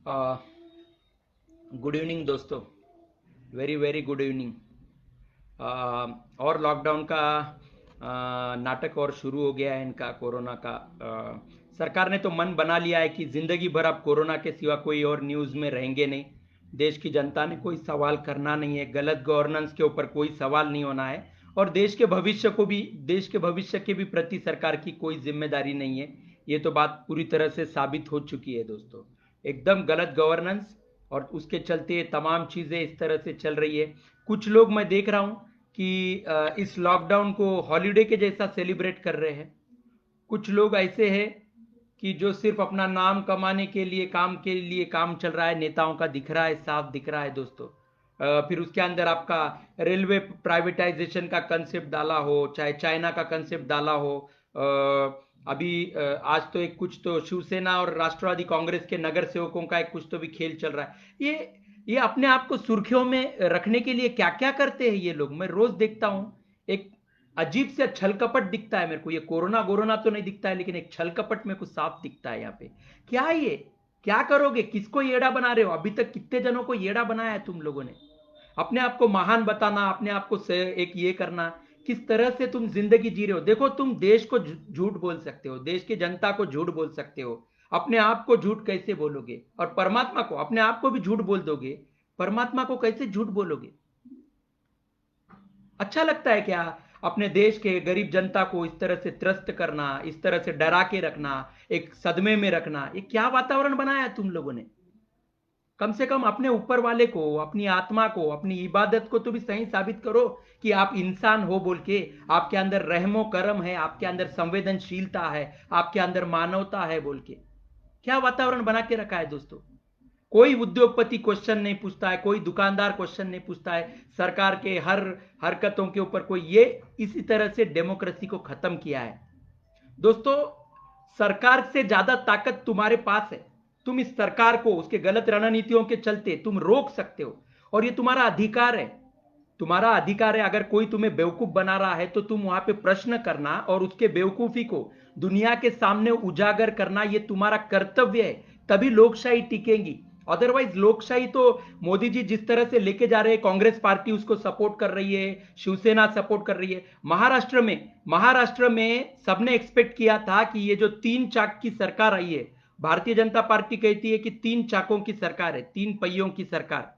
Good evening दोस्तों। Very very good evening. और lockdown का नाटक और शुरू हो गया है इनका कोरोना का। सरकार ने तो मन बना लिया है कि ज़िंदगी भर अब कोरोना के सिवा कोई और न्यूज़ में रहेंगे नहीं। देश की जनता ने कोई सवाल करना नहीं है, गलत गवर्नेंस के ऊपर कोई सवाल नहीं होना है, और देश के भविष्य के भी प्रति सरकार की कोई जिम्मेदारी नहीं है। ये तो बात पूरी तरह से साबित हो चुकी है दोस्तों। एकदम गलत गवर्नेंस, और उसके चलते तमाम चीज़ें इस तरह से चल रही है। कुछ लोग मैं देख रहा हूँ कि इस लॉकडाउन को हॉलीडे के जैसा सेलिब्रेट कर रहे हैं। कुछ लोग ऐसे हैं कि जो सिर्फ अपना नाम कमाने के लिए काम चल रहा है, नेताओं का दिख रहा है, साफ दिख रहा है दोस्तों। फिर उसके अंदर आपका रेलवे प्राइवेटाइजेशन का कंसेप्ट डाला हो, चाहे चाइना का कंसेप्ट डाला हो। अभी आज तो एक कुछ तो शिवसेना और राष्ट्रवादी कांग्रेस के नगर सेवकों का एक कुछ तो भी खेल चल रहा है। ये अपने आप को सुर्खियों में रखने के लिए क्या क्या करते हैं ये लोग। मैं रोज देखता हूँ, एक अजीब से छल कपट दिखता है मेरे को। ये कोरोना गोरोना तो नहीं दिखता है, लेकिन एक छल कपट मेरे को साफ दिखता है यहाँ पे। क्या है ये? क्या करोगे? किसको येड़ा बना रहे हो? अभी तक कितने जनों को येड़ा बनाया है तुम लोगों ने? अपने आप को महान बताना, अपने आप को एक ये करना, किस तरह से तुम जिंदगी जी रहे हो। देखो, तुम देश को झूठ बोल सकते हो, देश की जनता को झूठ बोल सकते हो, अपने आप को झूठ कैसे बोलोगे? और परमात्मा को, अपने आप को भी झूठ बोल दोगे, परमात्मा को कैसे झूठ बोलोगे? अच्छा लगता है क्या अपने देश के गरीब जनता को इस तरह से त्रस्त करना, इस तरह से डरा के रखना, एक सदमे में रखना? ये क्या वातावरण बनाया है तुम लोगों ने? कम से कम अपने ऊपर वाले को, अपनी आत्मा को, अपनी इबादत को तो भी सही साबित करो कि आप इंसान हो बोल के। आपके अंदर रहमो करम है, आपके अंदर संवेदनशीलता है, आपके अंदर मानवता है बोल के। क्या वातावरण बना के रखा है दोस्तों? कोई उद्योगपति क्वेश्चन नहीं पूछता है, कोई दुकानदार क्वेश्चन नहीं पूछता है, सरकार के हर हरकतों के ऊपर कोई। ये इसी तरह से डेमोक्रेसी को खत्म किया है दोस्तों। सरकार से ज्यादा ताकत तुम्हारे पास है। तुम इस सरकार को उसके गलत रणनीतियों के चलते तुम रोक सकते हो, और ये तुम्हारा अधिकार है। तुम्हारा अधिकार है। अगर कोई तुम्हें बेवकूफ बना रहा है तो तुम वहां पे प्रश्न करना और उसके बेवकूफी को दुनिया के सामने उजागर करना, ये तुम्हारा कर्तव्य है। तभी लोकशाही टिकेगी। अदरवाइज लोकशाही तो मोदी जी जिस तरह से लेके जा रहे हैं, कांग्रेस पार्टी उसको सपोर्ट कर रही है, शिवसेना सपोर्ट कर रही है। महाराष्ट्र में सबने एक्सपेक्ट किया था कि ये जो 3 चाक की सरकार आई है, भारतीय जनता पार्टी कहती है कि 3 चाकों की सरकार है, 3 पहियों की सरकार।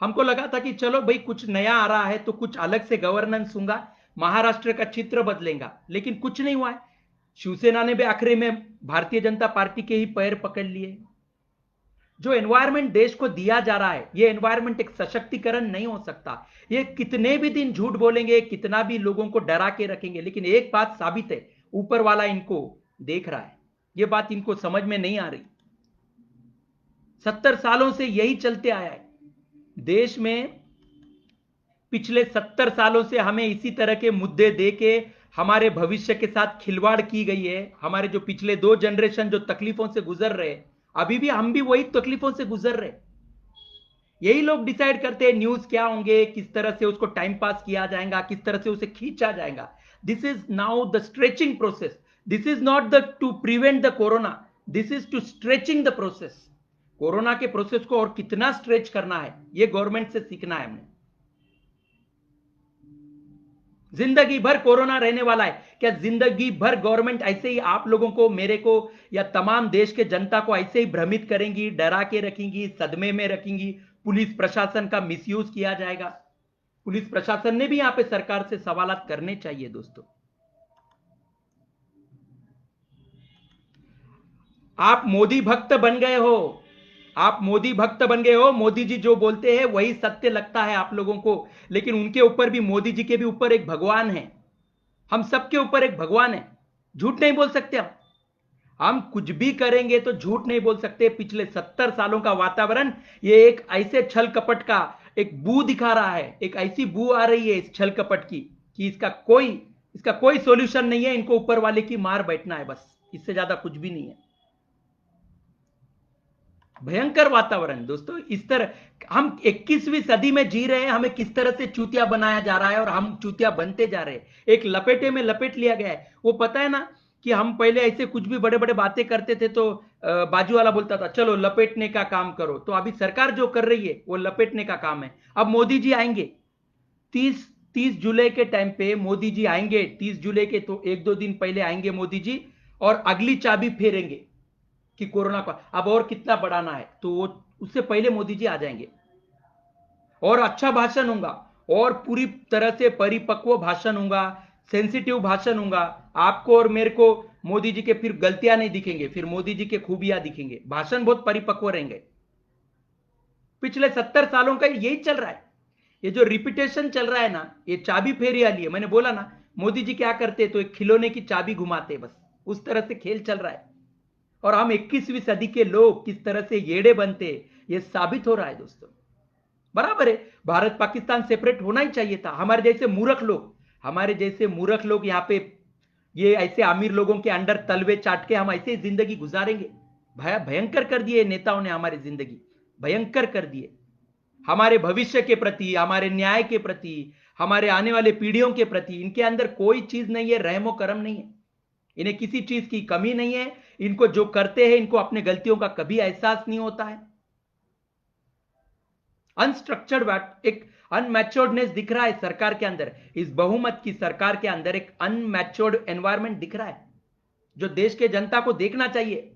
हमको लगा था कि चलो भाई, कुछ नया आ रहा है तो कुछ अलग से गवर्नेंस होगा, महाराष्ट्र का चित्र बदलेगा। लेकिन कुछ नहीं हुआ है। शिवसेना ने भी आखिरी में भारतीय जनता पार्टी के ही पैर पकड़ लिए। जो एनवायरमेंट देश को दिया जा रहा है, ये एनवायरमेंट एक सशक्तिकरण नहीं हो सकता। ये कितने भी दिन झूठ बोलेंगे, कितना भी लोगों को डरा के रखेंगे, लेकिन एक बात साबित है, ऊपर वाला इनको देख रहा है। ये बात इनको समझ में नहीं आ रही। 70 सालों से यही चलते आया है देश में। पिछले 70 सालों से हमें इसी तरह के मुद्दे दे के हमारे भविष्य के साथ खिलवाड़ की गई है। हमारे जो पिछले 2 जनरेशन जो तकलीफों से गुजर रहे, अभी भी हम भी वही तकलीफों से गुजर रहे। यही लोग डिसाइड करते हैं न्यूज क्या होंगे, किस तरह से उसको टाइम पास किया जाएगा, किस तरह से उसे खींचा जाएगा। This is now the stretching process. This is not the to prevent the corona, this is to stretching the process. Corona के प्रोसेस को और कितना स्ट्रेच करना है, ये गवर्नमेंट से सीखना है हमने। जिंदगी भर कोरोना रहने वाला है क्या? जिंदगी भर गवर्नमेंट ऐसे ही आप लोगों को, मेरे को, या तमाम देश के जनता को ऐसे ही भ्रमित करेंगी, डरा के रखेंगी, सदमे में रखेंगी? पुलिस प्रशासन का मिसयूज किया जाएगा। पुलिस प्रशासन ने भी यहां पे सरकार से सवालात करने चाहिए दोस्तों। आप मोदी भक्त बन गए हो। आप मोदी भक्त बन गए हो। मोदी जी जो बोलते हैं वही सत्य लगता है आप लोगों को, लेकिन उनके ऊपर भी, मोदी जी के भी ऊपर एक भगवान है। हम सबके ऊपर एक भगवान है। झूठ नहीं बोल सकते हम कुछ भी करेंगे तो झूठ नहीं बोल सकते। पिछले 70 सालों का वातावरण, ये एक ऐसे छल कपट का एक बू दिखा रहा है। एक ऐसी बू आ रही है इस छल कपट की कि इसका कोई सॉल्यूशन नहीं है। इनको ऊपर वाले की मार बैठना है बस, इससे ज्यादा कुछ भी नहीं है। भयंकर वातावरण दोस्तों। इस तरह हम 21वीं सदी में जी रहे हैं। हमें किस तरह से चूतिया बनाया जा रहा है, और हम चूतिया बनते जा रहे हैं। एक लपेटे में लपेट लिया गया है। वो पता है ना कि हम पहले ऐसे कुछ भी बड़े बड़े बातें करते थे तो बाजू वाला बोलता था चलो लपेटने का काम करो, तो अभी सरकार जो कर रही है वो लपेटने का काम है। अब मोदी जी आएंगे 30 जुलाई के टाइम पे, मोदी जी आएंगे 30 जुलाई के, तो एक दो दिन पहले आएंगे मोदी जी और अगली चाबी फेरेंगे कि कोरोना का अब और कितना बढ़ाना है, तो वो उससे पहले मोदी जी आ जाएंगे और अच्छा भाषण होगा और पूरी तरह से परिपक्व भाषण होगा, सेंसिटिव भाषण होगा। आपको और मेरे को मोदी जी के फिर गलतियां नहीं दिखेंगे, फिर मोदी जी के खूबियां दिखेंगे, भाषण बहुत परिपक्व रहेंगे। पिछले 70 सालों का यही चल रहा है, ये जो रिपीटेशन चल रहा है ना, ये चाबी फेरी वाली है। मैंने बोला ना मोदी जी क्या करते, तो एक खिलौने की चाबी घुमाते, बस उस तरह से खेल चल रहा है। और हम 21वीं सदी के लोग किस तरह से येड़े बनते, ये साबित हो रहा है दोस्तों। बराबर है, भारत पाकिस्तान सेपरेट होना ही चाहिए था। हमारे जैसे मूर्ख लोग यहाँ पे ये ऐसे अमीर लोगों के अंडर तलवे चाट के हम ऐसे जिंदगी गुजारेंगे। भयंकर कर दिए नेताओं ने, हमारी जिंदगी भयंकर कर दिए। हमारे भविष्य के प्रति, हमारे न्याय के प्रति, हमारे आने वाले पीढ़ियों के प्रति इनके अंदर कोई चीज नहीं है, रहमो करम नहीं है, इन्हें किसी चीज की कमी नहीं है। इनको जो करते हैं, इनको अपने गलतियों का कभी एहसास नहीं होता है। अनस्ट्रक्चर्ड, एक अनमैच्योर्डनेस दिख रहा है सरकार के अंदर। इस बहुमत की सरकार के अंदर एक अनमैच्योर्ड एनवायरमेंट दिख रहा है, जो देश के जनता को देखना चाहिए।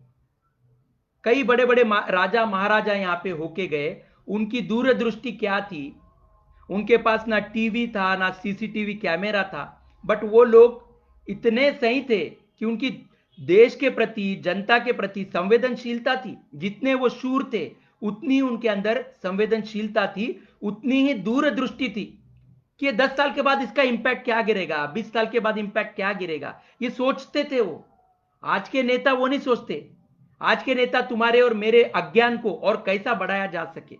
कई बड़े बड़े राजा महाराजा यहां पे होके गए, उनकी दूरदृष्टि क्या थी? उनके पास ना टीवी था, ना सीसीटीवी कैमरा था, बट वो लोग इतने सही थे कि उनकी देश के प्रति, जनता के प्रति संवेदनशीलता थी। जितने वो शूर थे, उतनी ही उनके अंदर संवेदनशीलता थी, उतनी ही दूरदृष्टि थी कि 10 साल के बाद इसका इंपैक्ट क्या गिरेगा, 20 साल के बाद इंपैक्ट क्या गिरेगा, ये सोचते थे वो। आज के नेता वो नहीं सोचते। आज के नेता तुम्हारे और मेरे अज्ञान को और कैसा बढ़ाया जा सके,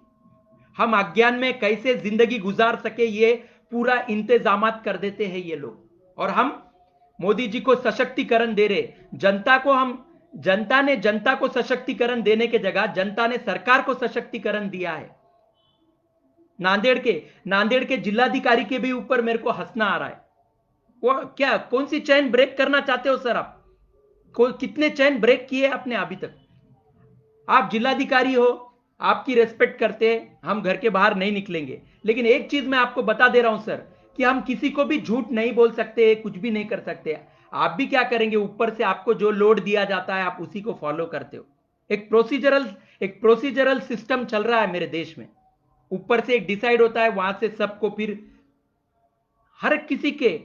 हम अज्ञान में कैसे जिंदगी गुजार सके, ये पूरा इंतजामात कर देते हैं ये लोग। और हम मोदी जी को सशक्तिकरण दे रहे, जनता ने जनता को सशक्तिकरण देने के जगह जनता ने सरकार को सशक्तिकरण दिया है। नांदेड़ के जिलाधिकारी के भी ऊपर मेरे को हंसना आ रहा है। वो क्या, कौन सी चैन ब्रेक करना चाहते हो सर आप? कितने चैन ब्रेक किए आपने अभी तक? आप जिलाधिकारी हो, आपकी रेस्पेक्ट करते हैं, हम घर के बाहर नहीं निकलेंगे। लेकिन एक चीज मैं आपको बता दे रहा हूं सर, कि हम किसी को भी झूठ नहीं बोल सकते, कुछ भी नहीं कर सकते। आप भी क्या करेंगे, ऊपर से आपको जो लोड दिया जाता है आप उसी को फॉलो करते हो। एक प्रोसीजरल सिस्टम चल रहा है मेरे देश में। ऊपर से एक डिसाइड होता है, वहां से सबको फिर हर किसी के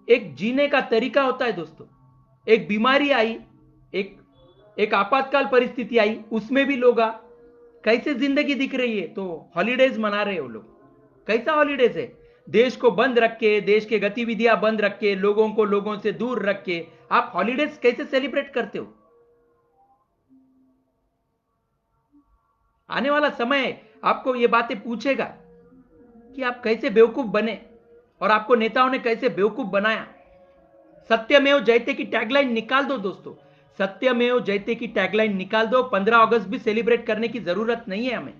एक जीने का तरीका होता है दोस्तों। एक बीमारी आई, एक आपातकाल परिस्थिति आई, उसमें भी लोग कैसे जिंदगी दिख रही है, तो हॉलीडेज मना रहे हो लोग। कैसा हॉलीडेज है? देश को बंद रख के, देश के गतिविधियां बंद रख के, लोगों को लोगों से दूर रख के आप हॉलीडेज कैसे सेलिब्रेट करते हो? आने वाला समय आपको ये बातें पूछेगा कि आप कैसे बेवकूफ बने और आपको नेताओं ने कैसे बेवकूफ बनाया। सत्यमेव जयते की टैगलाइन निकाल दो दोस्तों, सत्यमेव जयते की टैगलाइन निकाल दो। 15 अगस्त भी सेलिब्रेट करने की जरूरत नहीं है हमें।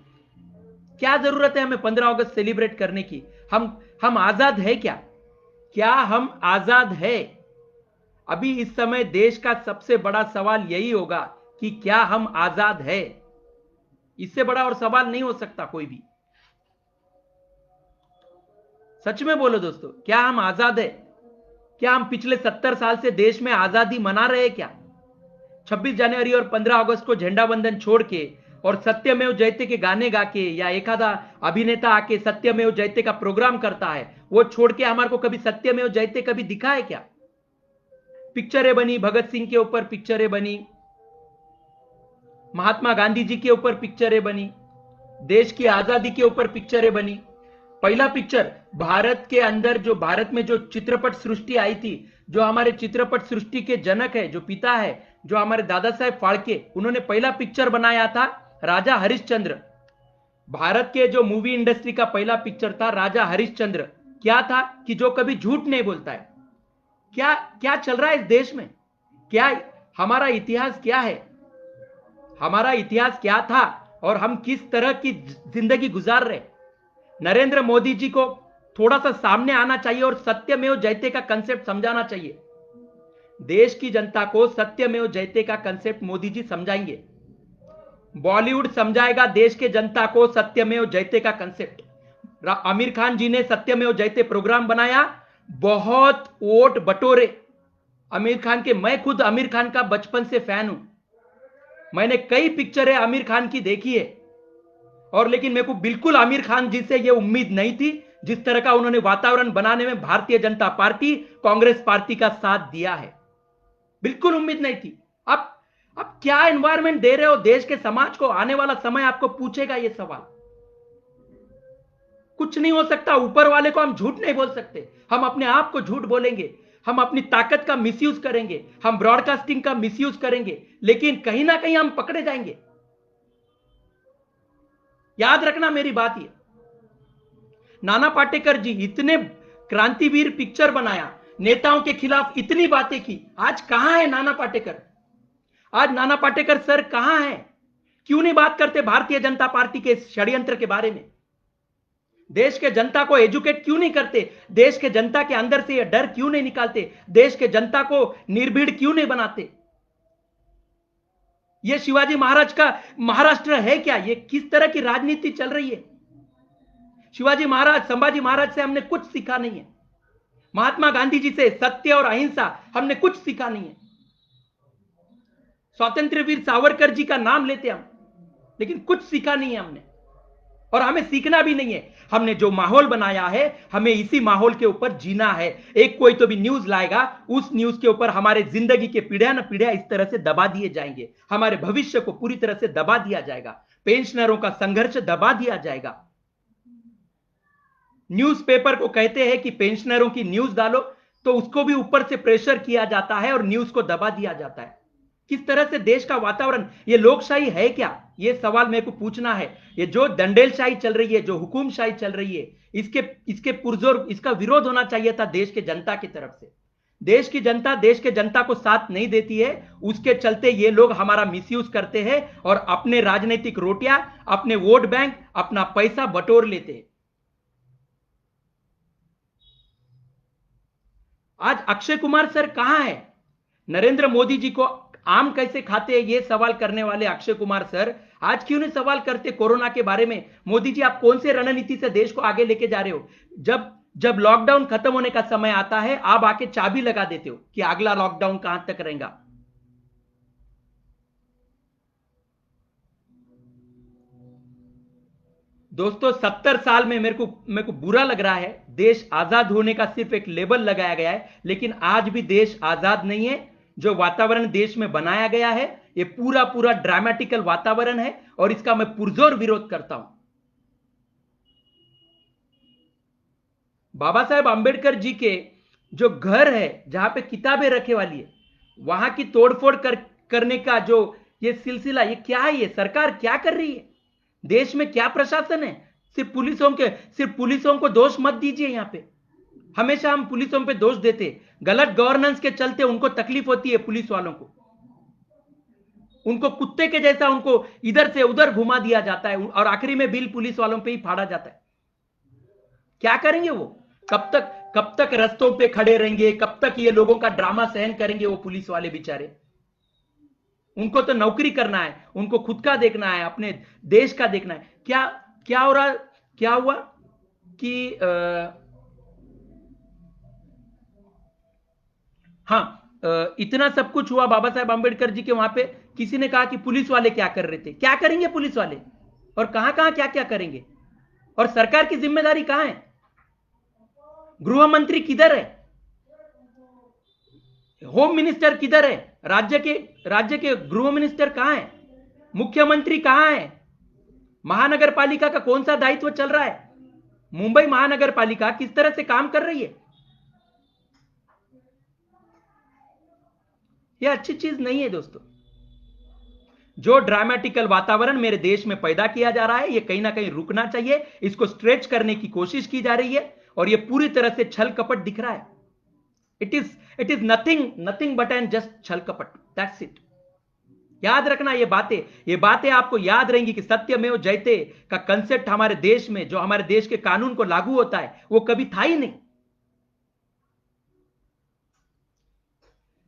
क्या जरूरत है हमें 15 अगस्त सेलिब्रेट करने की? हम आजाद है क्या? क्या हम आजाद है? अभी इस समय देश का सबसे बड़ा सवाल यही होगा कि क्या हम आजाद है। इससे बड़ा और सवाल नहीं हो सकता कोई भी। सच में बोलो दोस्तों, क्या हम आजाद है? क्या हम पिछले 70 साल से देश में आजादी मना रहे हैं क्या? 26 जनवरी और 15 अगस्त को झंडा वंदन छोड़ के और सत्यमेव जयते के गाने गा के, या एक आधा अभिनेता आके सत्यमेव जयते का प्रोग्राम करता है, वो छोड़ के हमारे को कभी सत्यमेव जयते कभी दिखा है क्या? पिक्चरें बनी, भगत सिंह के ऊपर पिक्चरें बनी, महात्मा गांधी जी के ऊपर पिक्चरें बनी, देश की आजादी के ऊपर पिक्चरें बनी। पहला पिक्चर भारत के अंदर, जो भारत में जो चित्रपट सृष्टि आई थी, जो हमारे चित्रपट सृष्टि के जनक है, जो पिता है, जो हमारे दादा साहेब फाड़के, उन्होंने पहला पिक्चर बनाया था राजा हरिश्चंद्र। भारत के जो मूवी इंडस्ट्री का पहला पिक्चर था राजा हरिश्चंद्र। क्या था कि जो कभी झूठ नहीं बोलता है। क्या क्या चल रहा है इस देश में? क्या हमारा इतिहास क्या है? हमारा इतिहास क्या था और हम किस तरह की जिंदगी गुजार रहे? नरेंद्र मोदी जी को थोड़ा सा सामने आना चाहिए और सत्यमेव जयते का कंसेप्ट समझाना चाहिए। देश की जनता को सत्यमेव जयते का कंसेप्ट मोदी जी समझाएंगे। बॉलीवुड समझाएगा देश के जनता को सत्यमेव जयते का कंसेप्ट। आमिर खान जी ने सत्यमेव जयते प्रोग्राम बनाया, बहुत वोट बटोरे आमिर खान के। मैं खुद आमिर खान का बचपन से फैन हूं, मैंने कई पिक्चरें आमिर खान की देखी है, और लेकिन मेरे को बिल्कुल आमिर खान जी से यह उम्मीद नहीं थी जिस तरह का उन्होंने वातावरण बनाने में भारतीय जनता पार्टी कांग्रेस पार्टी का साथ दिया है। बिल्कुल उम्मीद नहीं थी। अब क्या एनवायरमेंट दे रहे हो देश के समाज को? आने वाला समय आपको पूछेगा यह सवाल। कुछ नहीं हो सकता, ऊपर वाले को हम झूठ नहीं बोल सकते, हम अपने आप को झूठ बोलेंगे, हम अपनी ताकत का मिसयूज करेंगे, हम ब्रॉडकास्टिंग का मिसयूज करेंगे, लेकिन कहीं ना कहीं हम पकड़े जाएंगे। याद रखना मेरी बात ये। नाना पाटेकर जी इतने क्रांतिवीर पिक्चर बनाया, नेताओं के खिलाफ इतनी बातें की, आज कहां है नाना पाटेकर? आज नाना पाटेकर सर कहां है? क्यों नहीं बात करते भारतीय जनता पार्टी के षड्यंत्र के बारे में? देश के जनता को एजुकेट क्यों नहीं करते? देश के जनता के अंदर से यह डर क्यों नहीं निकालते? देश के जनता को निर्भीड़ क्यों नहीं बनाते? यह शिवाजी महाराज का महाराष्ट्र है क्या? यह किस तरह की राजनीति चल रही है? शिवाजी महाराज, संभाजी महाराज से हमने कुछ सीखा नहीं है, महात्मा गांधी जी से सत्य और अहिंसा हमने कुछ सीखा नहीं है। स्वातंत्र्य वीर सावरकर जी का नाम लेते हम, लेकिन कुछ सीखा नहीं है हमने, और हमें सीखना भी नहीं है। हमने जो माहौल बनाया है, हमें इसी माहौल के ऊपर जीना है। एक कोई तो भी न्यूज लाएगा, उस न्यूज के ऊपर हमारे जिंदगी के पीढ़ियां न पीढ़ियां इस तरह से दबा दिए जाएंगे, हमारे भविष्य को पूरी तरह से दबा दिया जाएगा, पेंशनरों का संघर्ष दबा दिया जाएगा। न्यूज़पेपर को कहते हैं कि पेंशनरों की न्यूज डालो, तो उसको भी ऊपर से प्रेशर किया जाता है और न्यूज को दबा दिया जाता है। किस तरह से देश का वातावरण, ये लोकशाही है क्या? ये सवाल मेरे को पूछना है। ये जो दंडेलशाही चल रही है, जो हुकुमशाही चल रही है, इसके पुरजोर इसका विरोध होना चाहिए था देश के जनता की तरफ से। देश के जनता को साथ नहीं देती है, उसके चलते ये लोग हमारा मिसयूज करते हैं और अपने राजनीतिक रोटियां, अपने वोट बैंक, अपना पैसा बटोर लेते हैं। आज अक्षय कुमार सर कहां है? नरेंद्र मोदी जी को आम कैसे खाते हैं, यह सवाल करने वाले अक्षय कुमार सर आज क्यों नहीं सवाल करते कोरोना के बारे में? मोदी जी, आप कौन से रणनीति से देश को आगे लेके जा रहे हो? जब लॉकडाउन खत्म होने का समय आता है, आप आके चाबी लगा देते हो कि अगला लॉकडाउन कहां तक रहेगा। दोस्तों, 70 साल में मेरे को बुरा लग रहा है, देश आजाद होने का सिर्फ एक लेबल लगाया गया है, लेकिन आज भी देश आजाद नहीं है। जो वातावरण देश में बनाया गया है, यह पूरा पूरा ड्रामेटिकल वातावरण है, और इसका मैं पुरजोर विरोध करता हूं। बाबा साहेब आंबेडकर जी के जो घर है, जहां पे किताबें रखे वाली है, वहां की तोड़फोड़ करने का जो ये सिलसिला, ये क्या है? ये सरकार क्या कर रही है? देश में क्या प्रशासन है? सिर्फ पुलिसों को दोष मत दीजिए। यहां पे हमेशा हम पुलिसों पे दोष देते, गलत गवर्नेंस के चलते उनको तकलीफ होती है। पुलिस वालों को, उनको कुत्ते के जैसा उनको इधर से उधर घुमा दिया जाता है, और आखिरी में बिल पुलिस वालों पे ही फाड़ा जाता है। क्या करेंगे वो? कब तक रस्तों पे खड़े रहेंगे? कब तक ये लोगों का ड्रामा सहन करेंगे वो पुलिस वाले बेचारे? उनको तो नौकरी करना है, उनको खुद का देखना है, अपने देश का देखना है। क्या हो रहा, क्या हुआ कि इतना सब कुछ हुआ बाबा साहेब आंबेडकर जी के वहां पे, किसी ने कहा कि पुलिस वाले क्या कर रहे थे? क्या करेंगे पुलिस वाले? और कहां कहां क्या क्या करेंगे? और सरकार की जिम्मेदारी कहां है? गृह मंत्री किधर है? होम मिनिस्टर किधर है? राज्य के गृह मिनिस्टर कहां है? मुख्यमंत्री कहां है? महानगर पालिका का कौन सा दायित्व चल रहा है? मुंबई महानगर पालिका किस तरह से काम कर रही है? यह अच्छी चीज नहीं है दोस्तों। जो ड्रामेटिकल वातावरण मेरे देश में पैदा किया जा रहा है, यह कहीं ना कहीं रुकना चाहिए। इसको स्ट्रेच करने की कोशिश की जा रही है, और यह पूरी तरह से छल कपट दिख रहा है। It is nothing but and just छल कपट, दैट्स इट। याद रखना ये बातें आपको याद रहेंगी कि सत्यमेव जयते का कंसेप्ट हमारे देश में, जो हमारे देश के कानून को लागू होता है, वो कभी था ही नहीं।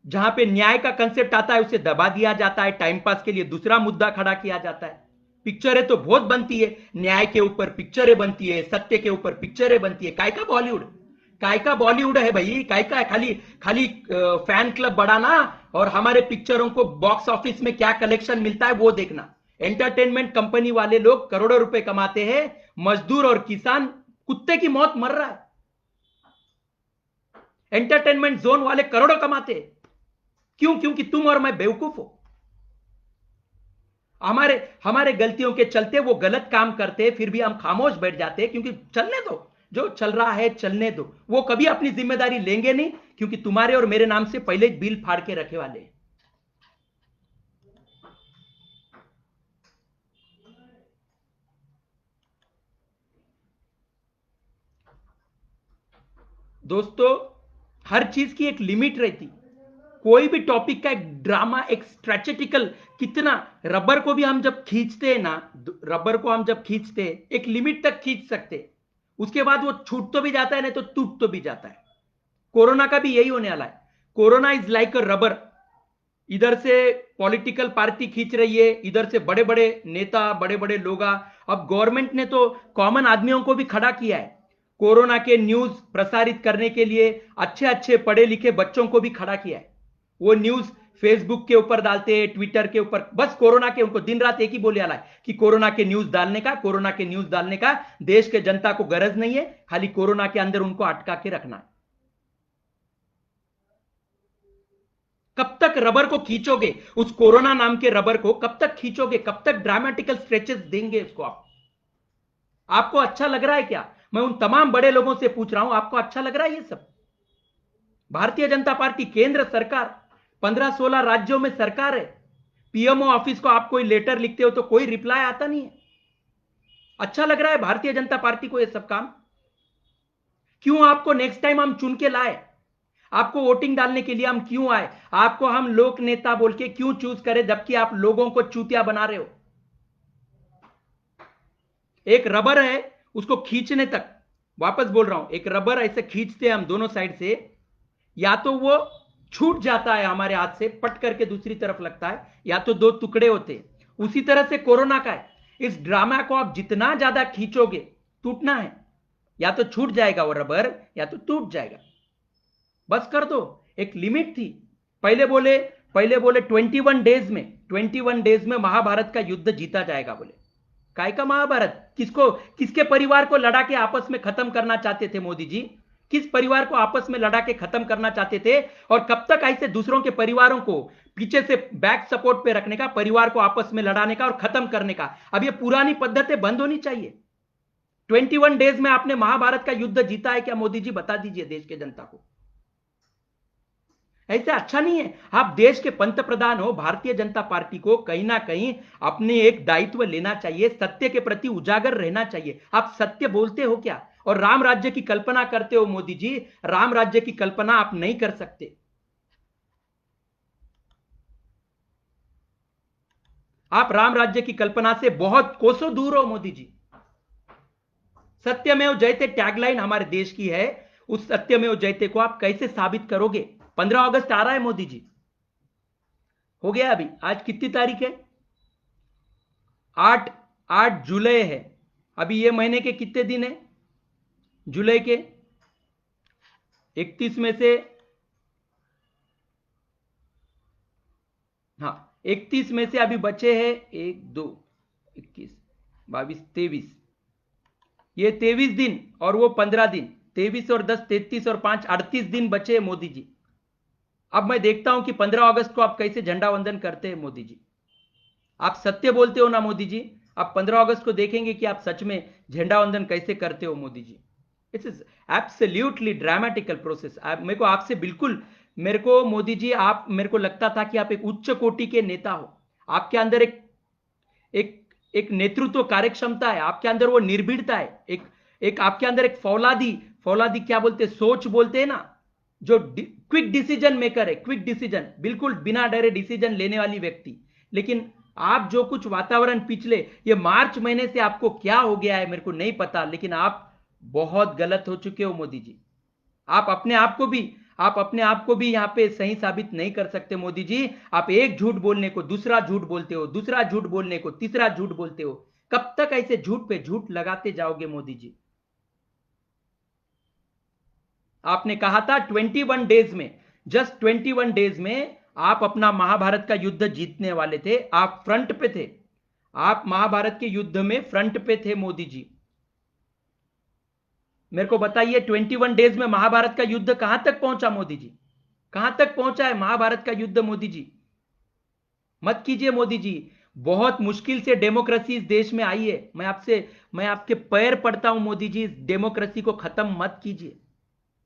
जहां पे न्याय का कंसेप्ट आता है उसे दबा दिया जाता है, टाइम पास के लिए दूसरा मुद्दा खड़ा किया जाता है। पिक्चरें तो बहुत बनती है, न्याय के ऊपर पिक्चरें बनती है, सत्य के ऊपर पिक्चरें बनती है। काय का बॉलीवुड, काय का बॉलीवुड है भाई, काय का है? खाली खाली फैन क्लब बढ़ाना और हमारे पिक्चरों को बॉक्स ऑफिस में क्या कलेक्शन मिलता है वो देखना। एंटरटेनमेंट कंपनी वाले लोग करोड़ों रुपए कमाते हैं, मजदूर और किसान कुत्ते की मौत मर रहा है। एंटरटेनमेंट जोन वाले करोड़ों कमाते हैं। क्यों? क्योंकि तुम और मैं बेवकूफ हो। हमारे हमारे गलतियों के चलते वो गलत काम करते हैं, फिर भी हम खामोश बैठ जाते हैं, क्योंकि चलने दो, जो चल रहा है चलने दो। वो कभी अपनी जिम्मेदारी लेंगे नहीं, क्योंकि तुम्हारे और मेरे नाम से पहले ही बिल फाड़ के रखे वाले हैं। दोस्तों, हर चीज की एक लिमिट रहती। कोई भी टॉपिक का एक ड्रामा, एक स्ट्रेटेजिकल, कितना रबर को भी हम जब खींचते हैं ना, रबर को हम जब खींचते हैं एक लिमिट तक खींच सकते हैं, उसके बाद वो छूट तो भी जाता है, नहीं तो टूट तो भी जाता है। कोरोना का भी यही होने वाला है। Corona is like a rubber. इधर से पॉलिटिकल पार्टी खींच रही है, इधर से बड़े बड़े नेता, बड़े बड़े लोग। अब गवर्नमेंट ने तो कॉमन आदमियों को भी खड़ा किया है, कोरोना के न्यूज प्रसारित करने के लिए अच्छे अच्छे पढ़े लिखे बच्चों को भी खड़ा किया है। वो न्यूज फेसबुक के ऊपर डालते हैं, ट्विटर के ऊपर, बस कोरोना के, उनको दिन रात एक ही बोले आला है कि कोरोना के न्यूज डालने का, कोरोना के न्यूज डालने का। देश के जनता को गरज नहीं है, खाली कोरोना के अंदर उनको अटका के रखना है। कब तक रबर को खींचोगे? उस कोरोना नाम के रबर को कब तक खींचोगे? कब तक ड्रामेटिकल स्ट्रेचेस देंगे उसको आप? आपको अच्छा लग रहा है क्या? मैं उन तमाम बड़े लोगों से पूछ रहा हूं, आपको अच्छा लग रहा है ये सब? भारतीय जनता पार्टी, केंद्र सरकार, 15-16 राज्यों में सरकार है। पीएमओ ऑफिस को आप कोई लेटर लिखते हो तो कोई रिप्लाई आता नहीं है। अच्छा लग रहा है भारतीय जनता पार्टी को ये सब काम? क्यों आपको नेक्स्ट टाइम हम चुन के लाए? आपको वोटिंग डालने के लिए हम क्यों आए? आपको हम लोक नेता बोल के क्यों चूज करें, जबकि आप लोगों को चूतिया बना रहे हो? एक रबर है, उसको खींचने तक, वापस बोल रहा हूं, एक रबर ऐसे खींचते हैं हम दोनों साइड से, या तो वो छूट जाता है हमारे हाथ से, पट करके दूसरी तरफ लगता है, या तो दो टुकड़े होते हैं। उसी तरह से कोरोना का है। इस ड्रामा को आप जितना ज्यादा खींचोगे, टूटना है, या तो छूट जाएगा वो रबर, या तो टूट जाएगा। बस कर दो। एक लिमिट थी। पहले बोले 21 डेज में महाभारत का युद्ध जीता जाएगा। बोले काय का महाभारत? किसके परिवार को लड़ा के आपस में खत्म करना चाहते थे मोदी जी? किस परिवार को आपस में लड़ा के खत्म करना चाहते थे? और कब तक ऐसे दूसरों के परिवारों को पीछे से बैक सपोर्ट पे रखने का, परिवार को आपस में लड़ाने का और खत्म करने का? अब ये पुरानी पद्धतें बंद होनी चाहिए। 21 डेज में आपने महाभारत का युद्ध जीता है क्या मोदी जी? बता दीजिए देश के जनता को। ऐसे अच्छा नहीं है। आप देश के पंत प्रधान हो, भारतीय जनता पार्टी को कहीं ना कहीं अपने एक दायित्व लेना चाहिए, सत्य के प्रति उजागर रहना चाहिए। आप सत्य बोलते हो क्या? और राम राज्य की कल्पना करते हो मोदी जी? राम राज्य की कल्पना आप नहीं कर सकते। आप राम राज्य की कल्पना से बहुत कोसों दूर हो मोदी जी। सत्यमेव जयते टैगलाइन हमारे देश की है, उस सत्यमेव जयते को आप कैसे साबित करोगे? 15 अगस्त आ रहा है मोदी जी, हो गया अभी, आज कितनी तारीख है? 8 जुलाई है। अभी ये महीने के कितने दिन है? जुलाई के 31 में से, हाँ 31 में से अभी बचे हैं 1 2 21 22 23, ये 23 दिन और वो 15 दिन, 23 और 10 33 और 5 38 दिन बचे हैं मोदी जी। अब मैं देखता हूं कि 15 अगस्त को आप कैसे झंडा वंदन करते हैं मोदी जी। आप सत्य बोलते हो ना मोदी जी? आप 15 अगस्त को देखेंगे कि आप सच में झंडा वंदन कैसे करते हो Modi ji. It's is absolutely dramatical process. मेरे को आपसे बिल्कुल, मेरे को मोदी जी, आप, मेरे को लगता था कि आप एक उच्च कोटि के नेता हो। आपके अंदर एक एक नेतृत्व कार्यक्षमता है, आपके अंदर वो निर्भीड़ता है, एक आपके अंदर एक फौलादी क्या बोलते, सोच बोलते हैं ना, जो क्विक डिसीजन मेकर है, क्विक डिसीजन, बिल्कुल बिना डरे डिसीजन लेने वाली व्यक्ति। लेकिन आप जो कुछ वातावरण पिछले ये मार्च महीने से आपको क्या हो गया है मेरे को नहीं पता, लेकिन आप बहुत गलत हो चुके हो मोदी जी। आप अपने आप को भी, आप अपने आप को भी यहां पे सही साबित नहीं कर सकते मोदी जी। आप एक झूठ बोलने को दूसरा झूठ बोलते हो, दूसरा झूठ बोलने को तीसरा झूठ बोलते हो। कब तक ऐसे झूठ पे झूठ लगाते जाओगे मोदी जी? आपने कहा था 21 डेज में, जस्ट 21 डेज में आप अपना महाभारत का युद्ध जीतने वाले थे। आप फ्रंट पे थे, आप महाभारत के युद्ध में फ्रंट पे थे मोदी जी। मेरे को बताइए 21 डेज में महाभारत का युद्ध कहां तक पहुंचा मोदी जी? कहां तक पहुंचा है महाभारत का युद्ध मोदी जी? मत कीजिए मोदी जी। बहुत मुश्किल से डेमोक्रेसी इस देश में आई है। मैं आपके पैर पड़ता हूं मोदी जी, डेमोक्रेसी को खत्म मत कीजिए।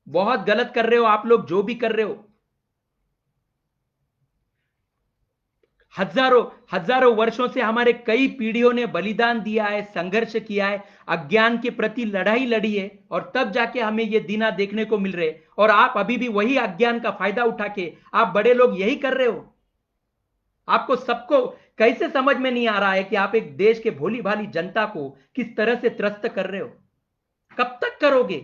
बहुत गलत कर रहे हो आप लोग, जो भी कर रहे हो। हजारों हजारों वर्षों से हमारे कई पीढ़ियों ने बलिदान दिया है, संघर्ष किया है, अज्ञान के प्रति लड़ाई लड़ी है, और तब जाके हमें ये दिना देखने को मिल रहे। और आप अभी भी वही अज्ञान का फायदा उठा के आप बड़े लोग यही कर रहे हो। आपको सबको कैसे समझ में नहीं आ रहा है कि आप एक देश के भोली भाली जनता को किस तरह से त्रस्त कर रहे हो? कब तक करोगे?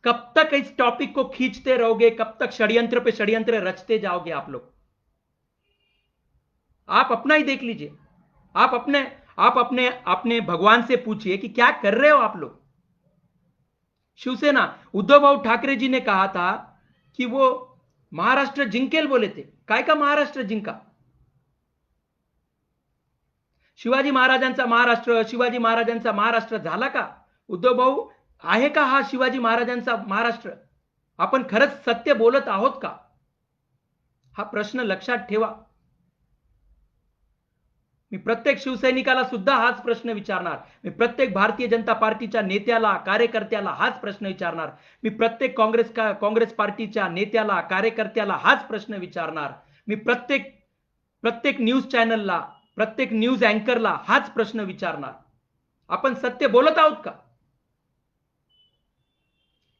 कब तक इस टॉपिक को खींचते रहोगे? कब तक षड्यंत्र पे षड्यंत्र रचते जाओगे आप लोग? आप अपना ही देख लीजिए। आप अपने अपने भगवान से पूछिए कि क्या कर रहे हो आप लोग। शिवसेना, उद्धव भाऊ ठाकरे जी ने कहा था कि वो महाराष्ट्र जिंकेल बोले थे। काय का महाराष्ट्र जिंका? शिवाजी महाराजांचा महाराष्ट्र झाला का? उद्धव भाऊ, आहे का हा शिवाजी महाराजांचा महाराष्ट्र? आपण खरंच सत्य बोलत आहोत का? हा प्रश्न लक्षात ठेवा। मी प्रत्येक शिवसैनिकाला सुद्धा हाच प्रश्न विचारणार। मी प्रत्येक भारतीय जनता पार्टीच्या नेत्याला, कार्यकर्त्याला हाच प्रश्न विचारणार। मी प्रत्येक काँग्रेस पार्टीच्या नेत्याला, कार्यकर्त्याला हाच प्रश्न विचारणार। मी प्रत्येक न्यूज चॅनलला, प्रत्येक न्यूज अँकरला हाच प्रश्न विचारणार। आपण सत्य बोलत आहोत का?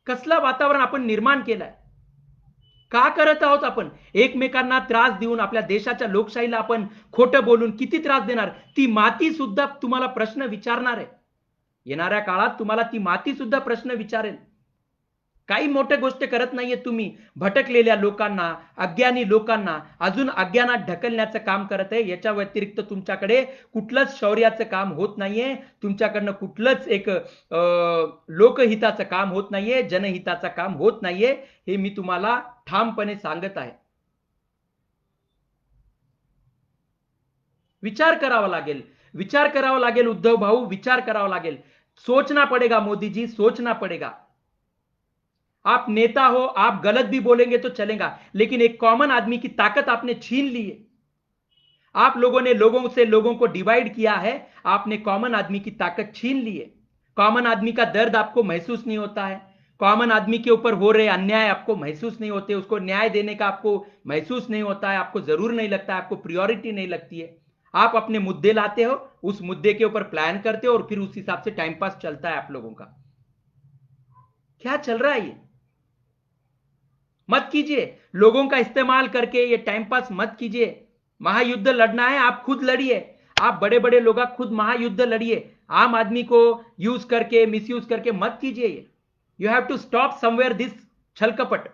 कसला वातावरण आपण निर्माण केलाय? का करत आहोत आपण? एकमेकांना त्रास देऊन आपल्या देशाच्या लोकशाहीला आपण खोटं बोलून किती त्रास देणार? ती माती सुद्धा तुम्हाला प्रश्न विचारणार आहे। येणाऱ्या काळात तुम्हाला ती माती सुद्धा प्रश्न विचारेल। काही मोठ्या गोष्टी करत नाहीये तुम्ही। भटकलेल्या लोकांना, अज्ञानी लोकांना अजून अज्ञानात ढकलण्याचं काम करत आहे। याच्या व्यतिरिक्त तुमच्याकडे कुठलंच शौर्याचं काम होत नाहीये। तुमच्याकडनं कुठलंच एक लोकहिताचं काम होत नाहीये, जनहिताचं काम होत नाहीये। हे मी तुम्हाला ठामपणे सांगत आहे। विचार करावा लागेल उद्धव भाऊ, विचार करावा लागेल। सोचना पड़ेगा मोदी जी, सोचना पड़ेगा। आप नेता हो, आप गलत भी बोलेंगे तो चलेगा, लेकिन एक कॉमन आदमी की ताकत आपने छीन ली है। आप लोगों ने लोगों को डिवाइड किया है। आपने कॉमन आदमी की ताकत छीन ली है। कॉमन आदमी का दर्द आपको महसूस नहीं होता है। कॉमन आदमी के ऊपर हो रहे अन्याय आपको महसूस नहीं होते, उसको न्याय देने का आपको महसूस नहीं होता है, आपको जरूर नहीं लगता है, आपको प्रायोरिटी नहीं लगती है। आप अपने मुद्दे लाते हो, उस मुद्दे के ऊपर प्लान करते हो और फिर उस हिसाब से टाइम पास चलता है आप लोगों का। क्या चल रहा है ये? मत कीजिए। लोगों का इस्तेमाल करके ये टाइम पास मत कीजिए। महायुद्ध लड़ना है, आप खुद लड़िए। आप बड़े बड़े लोग खुद महायुद्ध लड़िए। आम आदमी को यूज करके, मिसयूज करके मत कीजिए ये। You have to stop somewhere this छलकपट।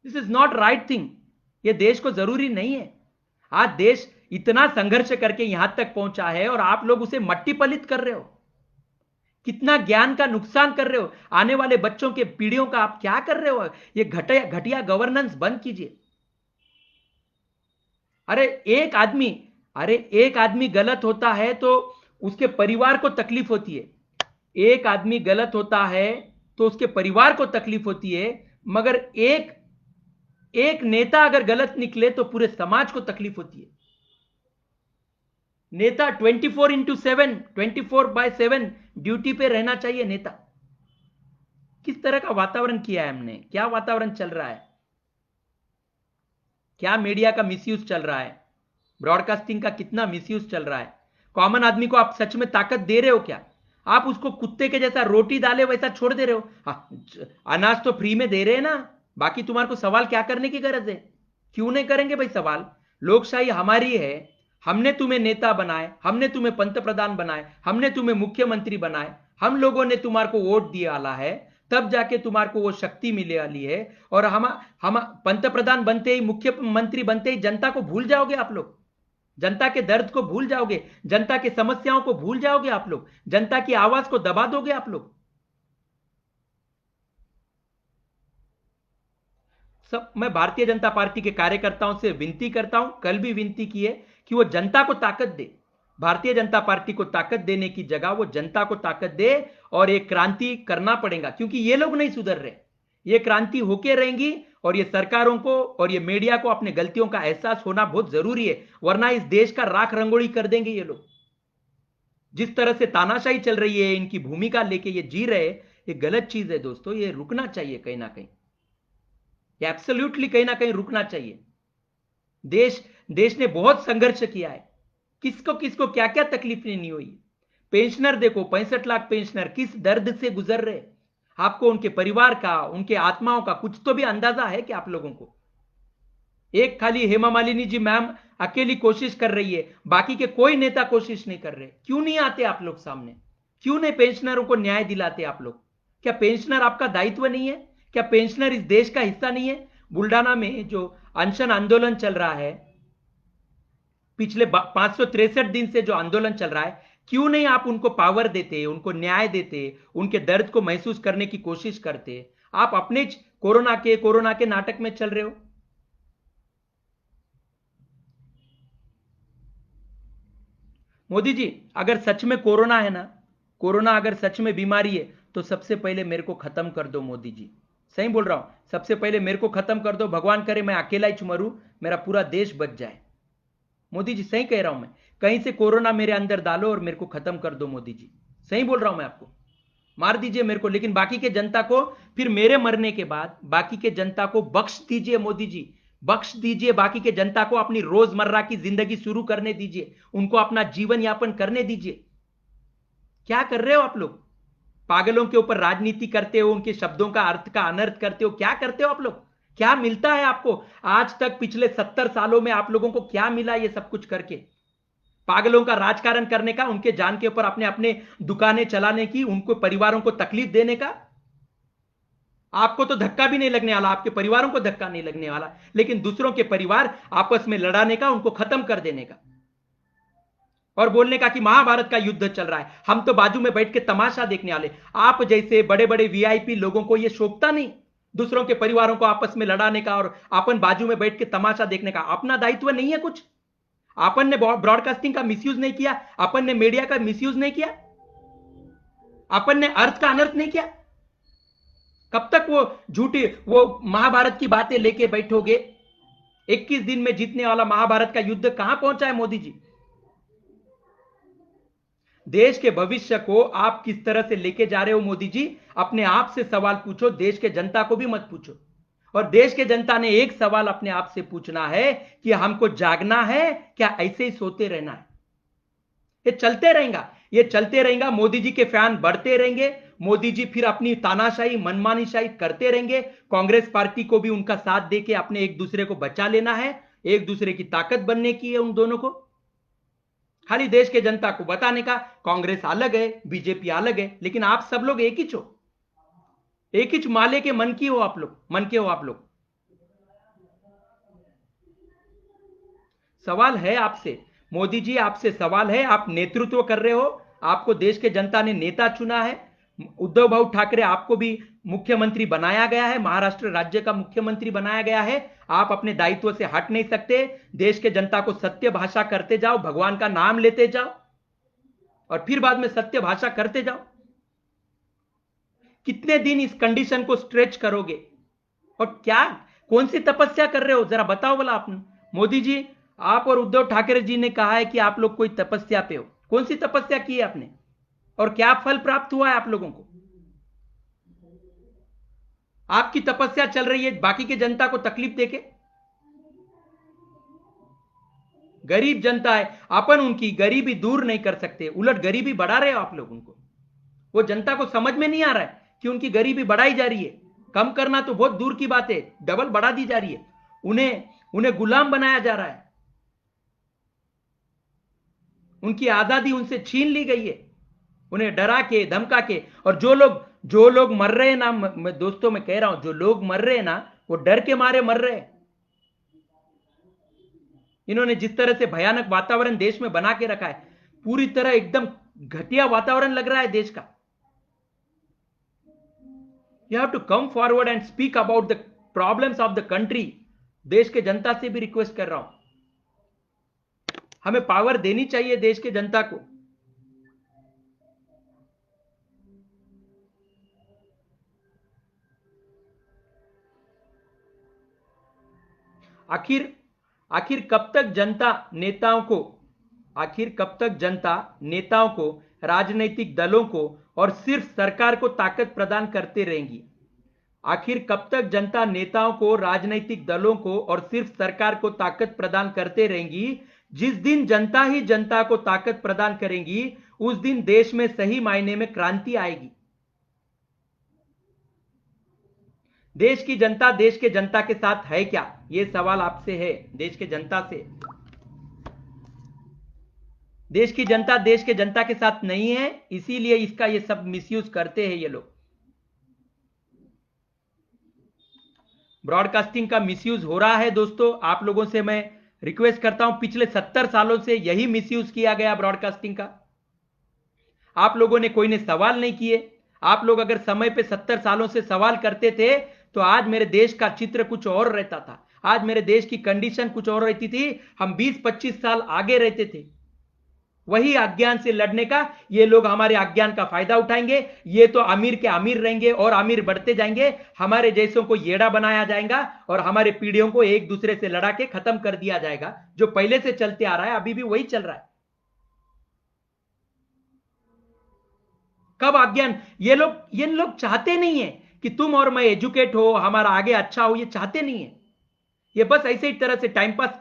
This is not right thing. ये देश को जरूरी नहीं है। आज देश इतना संघर्ष करके यहां तक पहुंचा है और आप लोग उसे मट्टी पलित कर रहे हो। कितना ज्ञान का नुकसान कर रहे हो। आने वाले बच्चों के पीढ़ियों का आप क्या कर रहे हो? ये घटिया गवर्नेंस बंद कीजिए। अरे एक आदमी गलत होता है तो उसके परिवार को तकलीफ होती है। एक आदमी गलत होता है तो उसके परिवार को तकलीफ होती है, मगर एक नेता अगर गलत निकले तो पूरे समाज को तकलीफ होती है। नेता 24/7 ड्यूटी पे रहना चाहिए नेता। किस तरह का वातावरण किया है हमने? क्या वातावरण चल रहा है? क्या मीडिया का मिसयूज चल रहा है? ब्रॉडकास्टिंग का कितना मिसयूज चल रहा है? कॉमन आदमी को आप सच में ताकत दे रहे हो क्या? आप उसको कुत्ते के जैसा रोटी डाले वैसा छोड़ दे रहे हो। अनाज तो फ्री में दे रहे हैं ना, बाकी तुम्हारे को सवाल क्या करने की गरज है? क्यों नहीं करेंगे भाई सवाल? लोकशाही हमारी है। हमने तुम्हें नेता बनाए, हमने तुम्हें पंतप्रधान बनाए, हमने तुम्हें मुख्यमंत्री बनाए, हम लोगों ने तुम्हारे को वोट दिया वाला है। तब जाके तुम्हारे को वो शक्ति मिले वाली है। और हम पंतप्रधान बनते ही, मुख्यमंत्री बनते ही जनता को भूल जाओगे आप लोग, जनता के दर्द को भूल जाओगे, जनता की समस्याओं को भूल जाओगे आप लोग, जनता की आवाज को दबा दोगे आप लोग। सब मैं भारतीय जनता पार्टी के कार्यकर्ताओं से विनती करता हूं, कल भी विनती की है कि वो जनता को ताकत दे। भारतीय जनता पार्टी को ताकत देने की जगह वो जनता को ताकत दे, और ये क्रांति करना पड़ेगा, क्योंकि ये लोग नहीं सुधर रहे। ये क्रांति होके रहेंगी, और ये सरकारों को और ये मीडिया को अपने गलतियों का एहसास होना बहुत जरूरी है, वरना इस देश का राख रंगोली कर देंगे ये लोग। जिस तरह से तानाशाही चल रही है, इनकी भूमिका लेके ये जी रहे, ये गलत चीज है दोस्तों। ये रुकना चाहिए कहीं ना कहीं, ये एब्सोल्युटली कहीं ना कहीं रुकना चाहिए। देश देश ने बहुत संघर्ष किया है, किसको किसको क्या क्या तकलीफें नहीं हुई। पेंशनर देखो, 65 लाख पेंशनर किस दर्द से गुजर रहे। आपको उनके परिवार का, उनके आत्माओं का कुछ तो भी अंदाजा है कि आप लोगों को। एक खाली हेमा मालिनी जी मैम अकेली कोशिश कर रही है, बाकी के कोई नेता कोशिश नहीं कर रहे। क्यों नहीं आते आप लोग सामने? क्यों नहीं पेंशनरों को न्याय दिलाते आप लोग? क्या पेंशनर आपका दायित्व नहीं है? क्या पेंशनर इस देश का हिस्सा नहीं है? बुल्डाना में जो अनशन आंदोलन चल रहा है, पिछले 563 दिन से जो आंदोलन चल रहा है, क्यों नहीं आप उनको पावर देते, उनको न्याय देते, उनके दर्द को महसूस करने की कोशिश करते? आप अपने कोरोना के नाटक में चल रहे हो। मोदी जी, अगर सच में कोरोना है ना, कोरोना अगर सच में बीमारी है, तो सबसे पहले मेरे को खत्म कर दो मोदी जी। सही बोल रहा हूं, सबसे पहले मेरे को खत्म कर दो। भगवान करे मैं अकेला ही मरूं, मेरा पूरा देश बच जाए। मोदी जी सही कह रहा हूं मैं, कहीं से कोरोना मेरे अंदर डालो और मेरे को खत्म कर दो मोदी जी। सही बोल रहा हूं मैं आपको, मार दीजिए मेरे को, लेकिन बाकी के जनता को फिर मेरे मरने के बाद बाकी के जनता को बख्श दीजिए मोदी जी, बख्श दीजिए। बाकी के जनता को अपनी रोजमर्रा की जिंदगी शुरू करने दीजिए, उनको अपना जीवन यापन करने दीजिए। क्या कर रहे हो आप लोग? पागलों के ऊपर राजनीति करते हो, उनके शब्दों का अर्थ का अनर्थ करते हो। क्या करते हो आप लोग? क्या मिलता है आपको आज तक? पिछले 70 सालों में आप लोगों को क्या मिला ये सब कुछ करके? पागलों का राजकारण करने का, उनके जान के ऊपर अपने अपने दुकानें चलाने की, उनको परिवारों को तकलीफ देने का। आपको तो धक्का भी नहीं लगने वाला, आपके परिवारों को धक्का नहीं लगने वाला, लेकिन दूसरों के परिवार आपस में लड़ाने का, उनको खत्म कर देने का, और बोलने का कि महाभारत का युद्ध चल रहा है, हम तो बाजू में बैठ के तमाशा देखने वाले। आप जैसे बड़े बड़े वीआईपी लोगों को यह शोभता नहीं, दूसरों के परिवारों को आपस में लड़ाने का और अपन बाजू में बैठ के तमाशा देखने का। अपना दायित्व नहीं है कुछ? अपन ने ब्रॉडकास्टिंग का मिसयूज नहीं किया, अपन ने मीडिया का मिसयूज नहीं किया, अपन ने अर्थ का अनर्थ नहीं किया। कब तक वो झूठी वो महाभारत की बातें लेके बैठोगे? 21 दिन में जीतने वाला महाभारत का युद्ध कहां पहुंचा है मोदी जी? देश के भविष्य को आप किस तरह से लेके जा रहे हो मोदी जी? अपने आप से सवाल पूछो, देश के जनता को भी मत पूछो। और देश के जनता ने एक सवाल अपने आप से पूछना है कि हमको जागना है, क्या ऐसे ही सोते रहना है? ये चलते रहेगा, ये चलते रहेगा। मोदी जी के फैन बढ़ते रहेंगे, मोदी जी फिर अपनी तानाशाही मनमानीशाही करते रहेंगे। कांग्रेस पार्टी को भी उनका साथ देके अपने एक दूसरे को बचा लेना है, एक दूसरे की ताकत बनने की है उन दोनों को। खाली देश के जनता को बताने का कांग्रेस अलग है, बीजेपी अलग है, लेकिन आप सब लोग एक ही हो, एक ही माले के मन की हो आप लोग, मन के हो आप लोग। सवाल है आपसे मोदी जी, आपसे सवाल है। आप नेतृत्व कर रहे हो, आपको देश के जनता ने नेता चुना है। उद्धव भाऊ ठाकरे आपको भी मुख्यमंत्री बनाया गया है, महाराष्ट्र राज्य का मुख्यमंत्री बनाया गया है। आप अपने दायित्व से हट नहीं सकते। देश के जनता को सत्य भाषा करते जाओ, भगवान का नाम लेते जाओ, और फिर बाद में सत्य भाषा करते जाओ। कितने दिन इस कंडीशन को स्ट्रेच करोगे? और क्या कौन सी तपस्या कर रहे हो, जरा बताओ बोला आपने। मोदी जी, आप और उद्धव ठाकरे जी ने कहा है कि आप लोग कोई तपस्या पे हो। कौन सी तपस्या की है आपने, और क्या फल प्राप्त हुआ है आप लोगों को? आपकी तपस्या चल रही है बाकी के जनता को तकलीफ देके। गरीब जनता है, अपन उनकी गरीबी दूर नहीं कर सकते, उलट गरीबी बढ़ा रहे हो आप लोग उनको। वो जनता को समझ में नहीं आ रहा है कि उनकी गरीबी बढ़ाई जा रही है। कम करना तो बहुत दूर की बात है, डबल बढ़ा दी जा रही है। उन्हें उन्हें गुलाम बनाया जा रहा है, उनकी आजादी उनसे छीन ली गई है, उन्हें डरा के धमका के। और जो लोग मर रहे हैं ना, दोस्तों मैं कह रहा हूं, जो लोग मर रहे हैं ना, वो डर के मारे मर रहे हैं। इन्होंने जिस तरह से भयानक वातावरण देश में बना के रखा है, पूरी तरह एकदम घटिया वातावरण लग रहा है देश का। You have to come forward and speak about the problems of the country. देश के जनता से भी रिक्वेस्ट कर रहा हूं, हमें पावर देनी चाहिए देश के जनता को। आखिर आखिर कब तक जनता नेताओं को आखिर कब तक जनता नेताओं को, राजनीतिक दलों को और सिर्फ सरकार को ताकत प्रदान करते रहेंगी? आखिर कब तक जनता नेताओं को, राजनीतिक दलों को और सिर्फ सरकार को ताकत प्रदान करते रहेंगी? जिस दिन जनता ही जनता को ताकत प्रदान करेंगी, उस दिन देश में सही मायने में क्रांति आएगी। देश की जनता देश के जनता के साथ है क्या? यह सवाल आपसे है, देश के जनता से। देश की जनता देश के जनता के साथ नहीं है, इसीलिए इसका ये सब मिसयूज करते हैं ये लोग। ब्रॉडकास्टिंग का मिसयूज हो रहा है दोस्तों। आप लोगों से मैं रिक्वेस्ट करता हूं, पिछले 70 सालों से यही मिसयूज किया गया ब्रॉडकास्टिंग का। आप लोगों ने, कोई ने सवाल नहीं किए। आप लोग अगर समय पे 70 सालों से सवाल करते थे तो आज मेरे देश का चित्र कुछ और रहता था, आज मेरे देश की कंडीशन कुछ और रहती थी। हम 20-25 साल आगे रहते थे। वही अज्ञान से लड़ने का ये लोग हमारे अज्ञान का फायदा उठाएंगे। ये तो अमीर के अमीर रहेंगे और अमीर बढ़ते जाएंगे, हमारे जैसों को येड़ा बनाया जाएगा और हमारे पीढ़ियों को एक दूसरे से लड़ा के खत्म कर दिया जाएगा। जो पहले से चलते आ रहा है, अभी भी वही चल रहा है। कब अज्ञान? ये लोग चाहते नहीं है कि तुम और मैं एजुकेट हो, हमारा आगे अच्छा हो, ये चाहते नहीं है। ये बस ऐसे ही तरह से टाइम पास,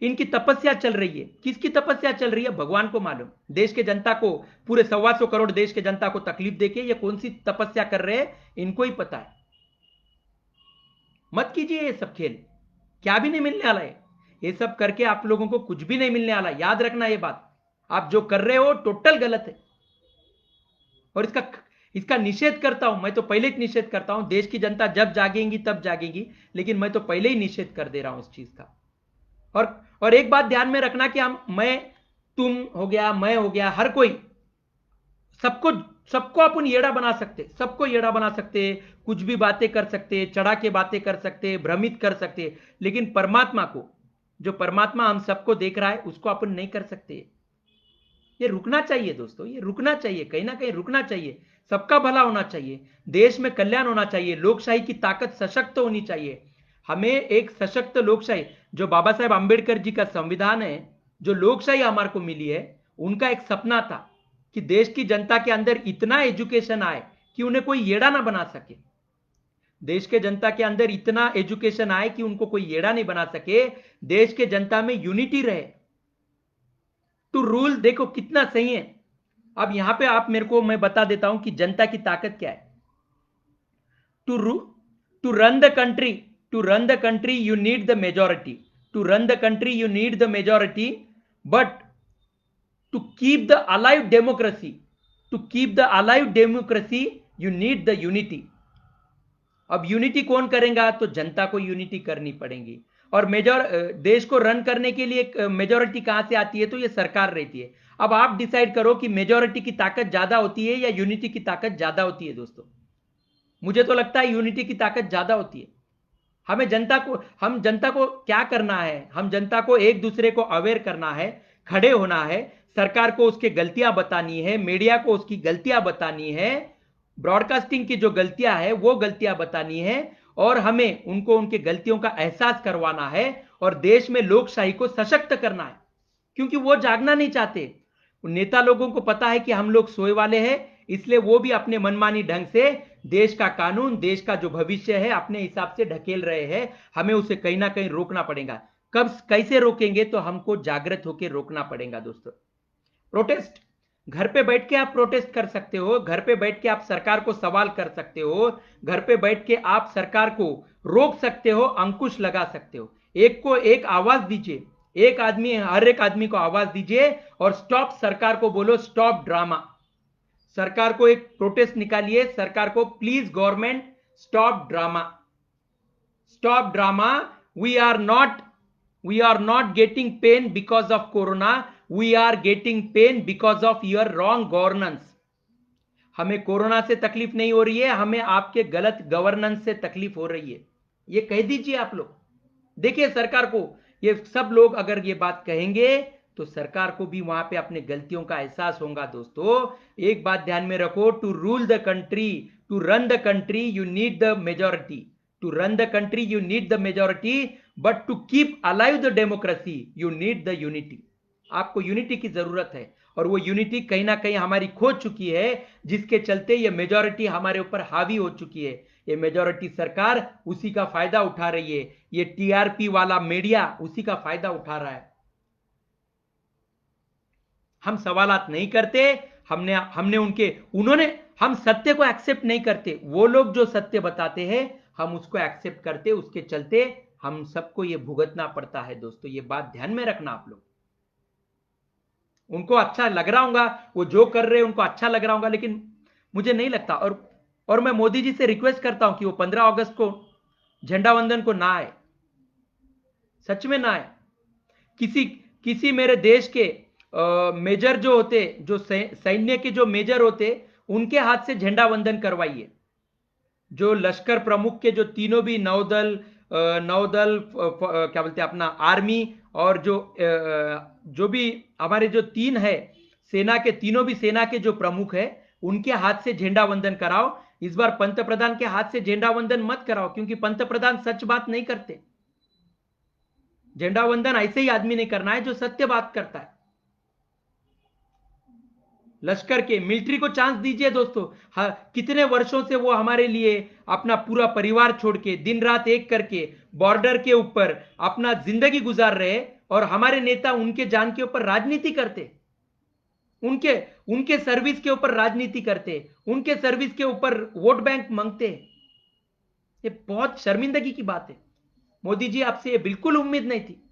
इनकी तपस्या चल रही है। किसकी तपस्या चल रही है भगवान को मालूम। देश के जनता को, पूरे 125 करोड़ देश के जनता को तकलीफ देके ये कौन सी तपस्या कर रहे हैं, इनको ही पता है। मत कीजिए ये सब खेल, क्या भी नहीं मिलने वाला है। ये सब करके आप लोगों को कुछ भी नहीं मिलने वाला, याद रखना ये बात। आप जो कर रहे हो टोटल गलत है और इसका निषेध करता हूं। मैं तो पहले ही निषेध करता हूं, देश की जनता जब जागेंगी तब जागेगी, लेकिन मैं तो पहले ही निषेध कर दे रहा हूं इस चीज का। और एक बात ध्यान में रखना कि मैं, तुम हो गया, मैं हो गया, हर कोई, सबको अपन येड़ा बना सकते, सबको येड़ा बना सकते, कुछ भी बातें कर सकते, चढ़ा के बातें कर सकते, भ्रमित कर सकते, लेकिन परमात्मा को, जो परमात्मा हम सबको देख रहा है, उसको अपन नहीं कर सकते। ये रुकना चाहिए दोस्तों, ये रुकना चाहिए, कहीं ना कहीं रुकना चाहिए। सबका भला होना चाहिए, देश में कल्याण होना चाहिए, लोकशाही की ताकत सशक्त होनी चाहिए। हमें एक सशक्त लोकशाही, जो बाबा साहेब आंबेडकर जी का संविधान है, जो लोकशाही हमारे को मिली है, उनका एक सपना था कि देश की जनता के अंदर इतना एजुकेशन आए कि उन्हें कोई येड़ा ना बना सके। देश के जनता के अंदर इतना एजुकेशन आए कि उनको कोई येड़ा नहीं बना सके। देश के जनता में यूनिटी रहे, टू रूल। देखो कितना सही है। अब यहां पे आप मेरे को, मैं बता देता हूं कि जनता की ताकत क्या है। To run the country you need the majority. To run the country you need the majority, but to keep the alive democracy you need the unity. अब यूनिटी कौन करेगा? तो जनता को यूनिटी करनी पड़ेगी। और देश को रन करने के लिए मेजॉरिटी कहां से आती है? तो ये सरकार रहती है। अब आप डिसाइड करो कि मेजॉरिटी की ताकत ज्यादा होती है या यूनिटी की ताकत ज्यादा होती है। दोस्तों मुझे तो लगता है यूनिटी की ताकत ज्यादा होती है। हम जनता को क्या करना है? हम जनता को एक दूसरे को अवेयर करना है, खड़े होना है, सरकार को उसके गलतियां बतानी है, मीडिया को उसकी गलतियां बतानी है, ब्रॉडकास्टिंग की जो गलतियां है वो गलतियां बतानी है, और हमें उनको उनके गलतियों का एहसास करवाना है और देश में लोकशाही को सशक्त करना है। क्योंकि वो जागना नहीं चाहते। नेता लोगों को पता है कि हम लोग सोए वाले हैं, इसलिए वो भी अपने मनमानी ढंग से देश का कानून, देश का जो भविष्य है, अपने हिसाब से ढकेल रहे हैं। हमें उसे कहीं ना कहीं रोकना पड़ेगा। कब, कैसे रोकेंगे? तो हमको जागृत होकर रोकना पड़ेगा दोस्तों। प्रोटेस्ट, घर पे बैठ के आप प्रोटेस्ट कर सकते हो, घर पे बैठ के आप सरकार को सवाल कर सकते हो, घर पे बैठ के आप सरकार को रोक सकते हो, अंकुश लगा सकते हो। एक को एक आवाज दीजिए, हर एक आदमी को आवाज दीजिए और स्टॉप सरकार को बोलो, स्टॉप ड्रामा, सरकार को एक प्रोटेस्ट निकालिए, सरकार को please government stop drama, stop drama. We are not getting pain because of corona, we are getting pain because of your wrong governance. हमें कोरोना से तकलीफ नहीं हो रही है, हमें आपके गलत गवर्नेंस से तकलीफ हो रही है। ये कह दीजिए आप लोग। देखिए सरकार को, ये सब लोग अगर ये बात कहेंगे तो सरकार को भी वहां पे अपने गलतियों का एहसास होगा। दोस्तों एक बात ध्यान में रखो, to rule the country, to run the country you need the majority, to run the country you need the majority, but to keep alive the democracy you need the unity. आपको यूनिटी की जरूरत है, और वो unity कहीं ना कहीं हमारी खो चुकी है, जिसके चलते ये मेजॉरिटी हमारे ऊपर हावी हो चुकी है। ये मेजॉरिटी सरकार उसी का फायदा उठा रही है, ये टीआरपी वाला मीडिया उसी का फायदा उठा रहा है। हम सवालात नहीं करते, हमने उन्होंने, हम सत्य को एक्सेप्ट नहीं करते। वो लोग जो सत्य बताते हैं हम उसको एक्सेप्ट करते, उसके चलते हम सबको ये भुगतना पड़ता है। दोस्तों ये बात ध्यान में रखना आप लोग। उनको अच्छा लग रहा होगा, वो जो कर रहे हैं उनको अच्छा लग रहा होगा, लेकिन मुझे नहीं लगता। और मैं मोदी जी से रिक्वेस्ट करता हूं कि वो 15 अगस्त को झंडा वंदन को ना आए, सच में ना आए। किसी मेरे देश के मेजर जो होते, जो सैन्य के जो मेजर होते, उनके हाथ से झंडा वंदन करवाइए। जो लश्कर प्रमुख के जो तीनों भी नौदल क्या बोलते हैं अपना आर्मी, और जो भी हमारे जो तीन है सेना के, तीनों भी सेना के जो प्रमुख है उनके हाथ से झंडा वंदन कराओ। इस बार पंत प्रधान के हाथ से झंडा वंदन मत कराओ, क्योंकि पंत प्रधान सच बात नहीं करते। झंडा वंदन ऐसे ही आदमी नहीं करना है जो सत्य बात करता है। लश्कर के मिलिट्री को चांस दीजिए दोस्तों। कितने वर्षों से वो हमारे लिए अपना पूरा परिवार छोड़ के दिन रात एक करके बॉर्डर के ऊपर अपना जिंदगी गुजार रहे, और हमारे नेता उनके जान के ऊपर राजनीति करते, उनके सर्विस के ऊपर राजनीति करते, उनके सर्विस के ऊपर वोट बैंक मांगते। ये बहुत शर्मिंदगी की बात है। मोदी जी आपसे ये बिल्कुल उम्मीद नहीं थी।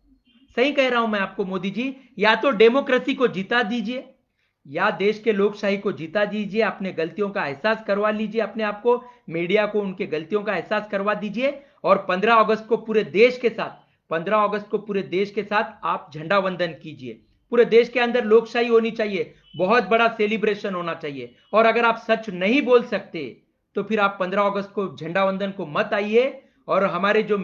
सही कह रहा हूं मैं आपको मोदी जी, या तो डेमोक्रेसी को जिता दीजिए, या देश के लोकशाही को जीता दीजिए, अपने गलतियों का एहसास करवा लीजिए अपने आप को, मीडिया को उनके गलतियों का एहसास करवा दीजिए, और 15 अगस्त को पूरे देश के साथ, 15 अगस्त को पूरे देश के साथ आप झंडा वंदन कीजिए। पूरे देश के अंदर लोकशाही होनी चाहिए, बहुत बड़ा सेलिब्रेशन होना चाहिए। और अगर आप सच नहीं बोल सकते तो फिर आप 15 अगस्त को झंडा वंदन को मत आइए, और हमारे जो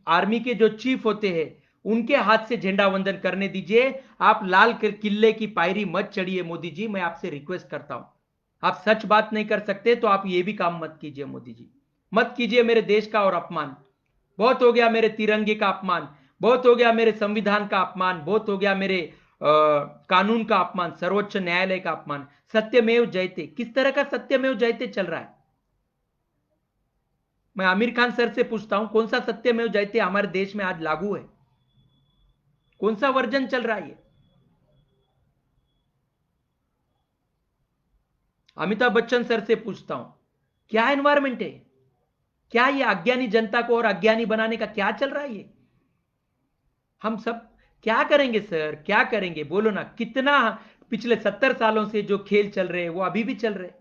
आर्मी के जो चीफ होते हैं उनके हाथ से झंडा वंदन करने दीजिए। आप लाल किले की पायरी मत चढ़िए मोदी जी, मैं आपसे रिक्वेस्ट करता हूं। आप सच बात नहीं कर सकते तो आप ये भी काम मत कीजिए मोदी जी, मत कीजिए मेरे देश का और अपमान। बहुत हो गया मेरे तिरंगे का अपमान, बहुत हो गया मेरे संविधान का अपमान, बहुत हो गया मेरे कानून का अपमान, सर्वोच्च न्यायालय का अपमान। सत्यमेव जयते, किस तरह का सत्यमेव जयते चल रहा है? मैं आमिर खान सर से पूछता हूं, कौन सा सत्यमेव जयते हमारे देश में आज लागू है? कौन सा वर्जन चल रहा है ये? अमिताभ बच्चन सर से पूछता हूं, क्या एनवायरमेंट है? क्या ये अज्ञानी जनता को और अज्ञानी बनाने का क्या चल रहा है ये? हम सब क्या करेंगे सर, क्या करेंगे? बोलो ना। कितना पिछले 70 सालों से जो खेल चल रहे हैं वो अभी भी चल रहे हैं।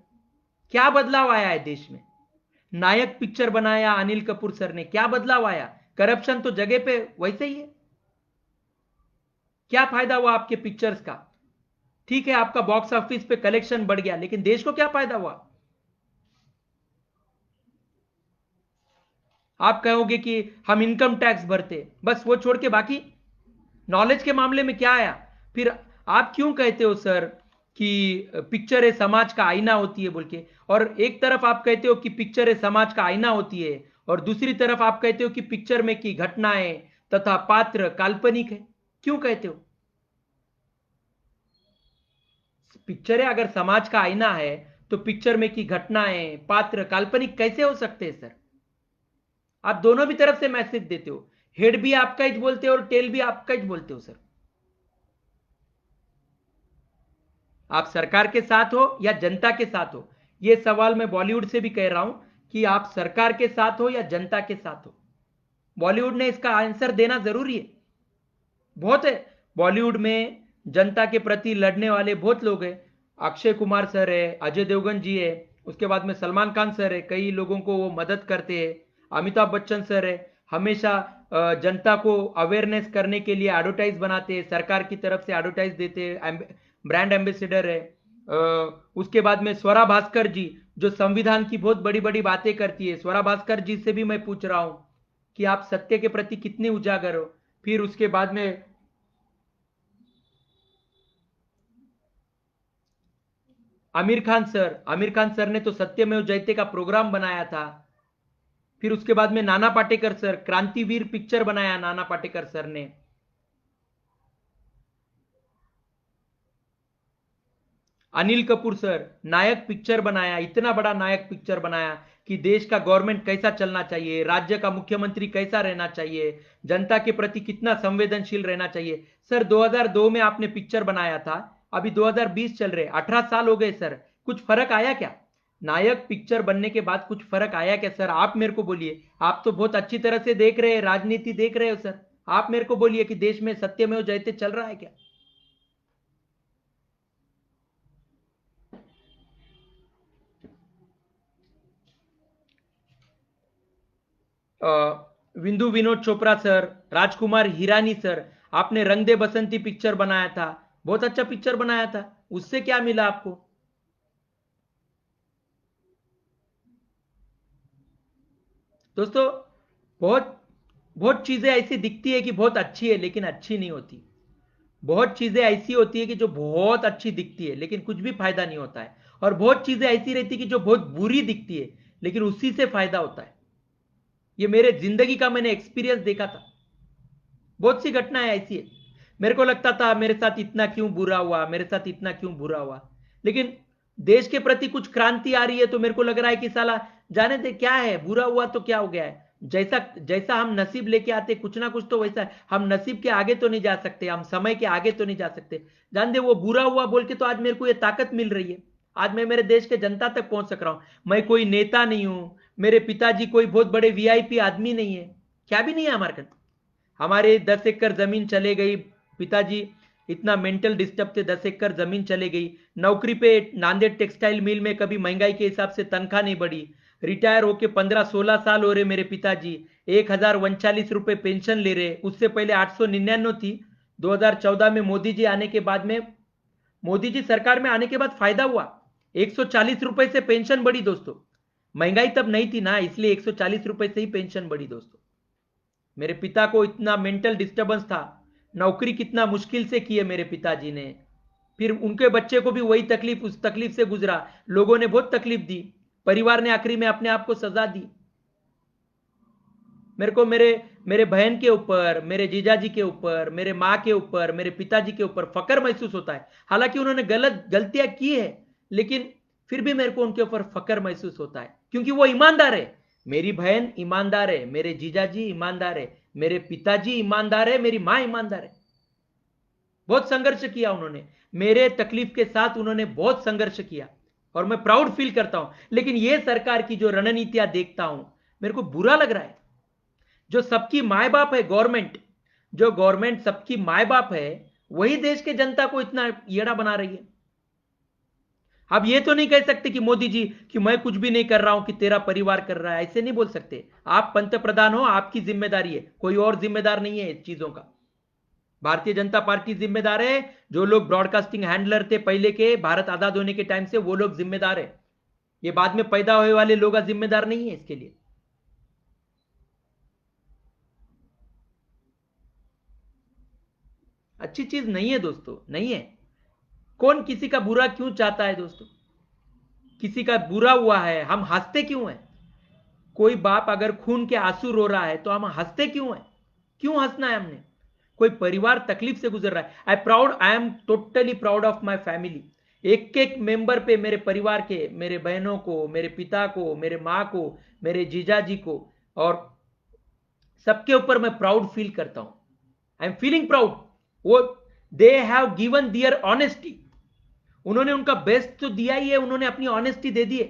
क्या बदलाव आया है देश में? नायक पिक्चर बनाया अनिल कपूर सर ने, क्या बदलाव आया? करप्शन तो जगह पे वैसे ही है। क्या फायदा हुआ आपके पिक्चर्स का? ठीक है आपका बॉक्स ऑफिस पे कलेक्शन बढ़ गया, लेकिन देश को क्या फायदा हुआ? आप कहोगे कि हम इनकम टैक्स भरते, बस वो छोड़ के बाकी नॉलेज के मामले में क्या आया? फिर आप क्यों कहते हो सर कि पिक्चर है समाज का आईना होती है बोल के? और एक तरफ आप कहते हो कि पिक्चर है समाज का आईना होती है, और दूसरी तरफ आप कहते हो कि पिक्चर में की घटनाएं तथा पात्र काल्पनिक है। क्यों कहते हो? पिक्चर है अगर समाज का आईना है तो पिक्चर में की घटनाएं पात्र काल्पनिक कैसे हो सकते हैं सर? आप दोनों भी तरफ से मैसेज देते हो, हेड भी आपका ही बोलते हो और टेल भी आपका ही बोलते हो सर। आप सरकार के साथ हो या जनता के साथ हो? यह सवाल मैं बॉलीवुड से भी कह रहा हूं कि आप सरकार के साथ हो या जनता के साथ हो? बॉलीवुड ने इसका आंसर देना जरूरी है। बहुत है बॉलीवुड में जनता के प्रति लड़ने वाले बहुत लोग हैं। अक्षय कुमार सर है, अजय देवगन जी है, उसके बाद में सलमान खान सर है, कई लोगों को वो मदद करते हैं। अमिताभ बच्चन सर है, हमेशा जनता को अवेयरनेस करने के लिए एडवर्टाइज बनाते हैं, सरकार की तरफ से एडवर्टाइज देते हैं, ब्रांड एम्बेसडर है। उसके बाद में स्वरा भास्कर जी, जो संविधान की बहुत बड़ी बड़ी बातें करती है, स्वरा भास्कर जी से भी मैं पूछ रहा हूं कि आप सत्य के प्रति कितने उजागर हो। फिर उसके बाद में आमिर खान सर ने तो सत्यमेव जयते का प्रोग्राम बनाया था। फिर उसके बाद में नाना पाटेकर सर, क्रांतिवीर पिक्चर बनाया नाना पाटेकर सर ने। अनिल कपूर सर, नायक पिक्चर बनाया, इतना बड़ा नायक पिक्चर बनाया कि देश का गवर्नमेंट कैसा चलना चाहिए, राज्य का मुख्यमंत्री कैसा रहना चाहिए, जनता के प्रति कितना संवेदनशील रहना चाहिए। सर 2002 में आपने पिक्चर बनाया था, अभी 2020 चल रहे, 18 साल हो गए सर, कुछ फर्क आया क्या? नायक पिक्चर बनने के बाद कुछ फर्क आया क्या सर? आप मेरे को बोलिए, आप तो बहुत अच्छी तरह से देख रहे हैं, राजनीति देख रहे हो सर, आप मेरे को बोलिए कि देश में सत्यमेव जयते चल रहा है क्या? विंदु विनोद चोपड़ा सर, राजकुमार हिरानी सर, आपने रंग दे बसंती पिक्चर बनाया था, बहुत अच्छा पिक्चर बनाया था, उससे क्या मिला आपको? दोस्तों, बहुत बहुत चीजें ऐसी दिखती है कि बहुत अच्छी है लेकिन अच्छी नहीं होती। बहुत चीजें ऐसी होती है कि जो बहुत अच्छी दिखती है लेकिन कुछ भी फायदा नहीं होता है, और बहुत चीजें ऐसी रहती है कि जो बहुत बुरी दिखती है लेकिन उसी से फायदा होता है। ये मेरे जिंदगी का मैंने एक्सपीरियंस देखा था। बहुत सी घटनाएं ऐसी है, मेरे को लगता था मेरे साथ इतना क्यों बुरा हुआ, मेरे साथ इतना क्यों बुरा हुआ, लेकिन देश के प्रति कुछ क्रांति आ रही है तो मेरे को लग रहा है कि साला जाने दे, क्या है, बुरा हुआ तो क्या हो गया है। जैसा जैसा हम नसीब लेके आते कुछ ना कुछ तो वैसा है। हम नसीब के आगे तो नहीं जा सकते, हम समय के आगे तो नहीं जा सकते। जान दे, वो बुरा हुआ बोल के तो आज मेरे को ये ताकत मिल रही है, आज मैं मेरे देश के जनता तक पहुंच सक रहा हूं। मैं कोई नेता नहीं हूं, मेरे पिताजी कोई बहुत बड़े वीआईपी आदमी नहीं है, क्या भी नहीं है हमारे। हमारे 10 एकड़ जमीन चले गई, पिताजी इतना मेंटल डिस्टर्ब थे, 10 एकड़ जमीन चले गई। नौकरी पे नांदेड़ टेक्सटाइल मिल में कभी महंगाई के हिसाब से तनख्वाह नहीं बढ़ी। रिटायर होके 15-16 साल हो रहे मेरे पिताजी, 1,039 रुपए पेंशन ले रहे, उससे पहले 899 थी। 2014 में मोदी जी आने के बाद में, मोदी जी सरकार में आने के बाद फायदा हुआ, 140 रुपए से पेंशन बढ़ी दोस्तों। महंगाई तब नहीं थी ना, इसलिए 140 रुपए से ही पेंशन बढ़ी दोस्तों। मेरे पिता को इतना मेंटल डिस्टर्बेंस था, नौकरी कितना मुश्किल से की है मेरे पिताजी ने। फिर उनके बच्चे को भी वही तकलीफ, उस तकलीफ से गुजरा, लोगों ने बहुत तकलीफ दी, परिवार ने आखिरी में अपने आप को सजा दी। मेरे को मेरे मेरे बहन के ऊपर, मेरे जीजाजी के ऊपर, मेरे माँ के ऊपर, मेरे पिताजी के ऊपर फकर महसूस होता है। हालांकि उन्होंने गलतियां की है, लेकिन फिर भी मेरे को उनके ऊपर फकर महसूस होता है, क्योंकि वो ईमानदार है। मेरी बहन ईमानदार है, मेरे जीजाजी ईमानदार है, मेरे पिताजी ईमानदार है, मेरी माँ ईमानदार है। बहुत संघर्ष किया उन्होंने, मेरे तकलीफ के साथ उन्होंने बहुत संघर्ष किया, और मैं प्राउड फील करता हूं। लेकिन ये सरकार की जो रणनीतियां देखता हूं, मेरे को बुरा लग रहा है। जो सबकी माए बाप है गवर्नमेंट, जो गवर्नमेंट सबकी माए बाप है, वही देश के जनता को इतना येड़ा बना रही है। अब ये तो नहीं कह सकते कि मोदी जी कि मैं कुछ भी नहीं कर रहा हूं कि तेरा परिवार कर रहा है, ऐसे नहीं बोल सकते। आप पंत प्रधान हो, आपकी जिम्मेदारी है, कोई और जिम्मेदार नहीं है इस चीजों का। भारतीय जनता पार्टी जिम्मेदार है, जो लोग ब्रॉडकास्टिंग हैंडलर थे पहले के, भारत आजाद होने के टाइम से, वो लोग जिम्मेदार है। ये बाद में पैदा हुए वाले लोग जिम्मेदार नहीं है इसके लिए। अच्छी चीज नहीं है दोस्तों, नहीं है। कौन किसी का बुरा क्यों चाहता है दोस्तों? किसी का बुरा हुआ है, हम हंसते क्यों हैं? कोई बाप अगर खून के आंसू रो रहा है तो हम हंसते क्यों हैं? क्यों हंसना है हमने? कोई परिवार तकलीफ से गुजर रहा है, I am totally proud of my family. एक एक मेंबर पे, मेरे परिवार के, मेरे बहनों को, मेरे पिता को, मेरे माँ को, मेरे जीजाजी को, और सबके ऊपर मैं प्राउड फील करता हूं। I am feeling proud. वो they have given their honesty, उन्होंने उनका बेस्ट तो दिया ही है, उन्होंने अपनी ऑनेस्टी दे दी है।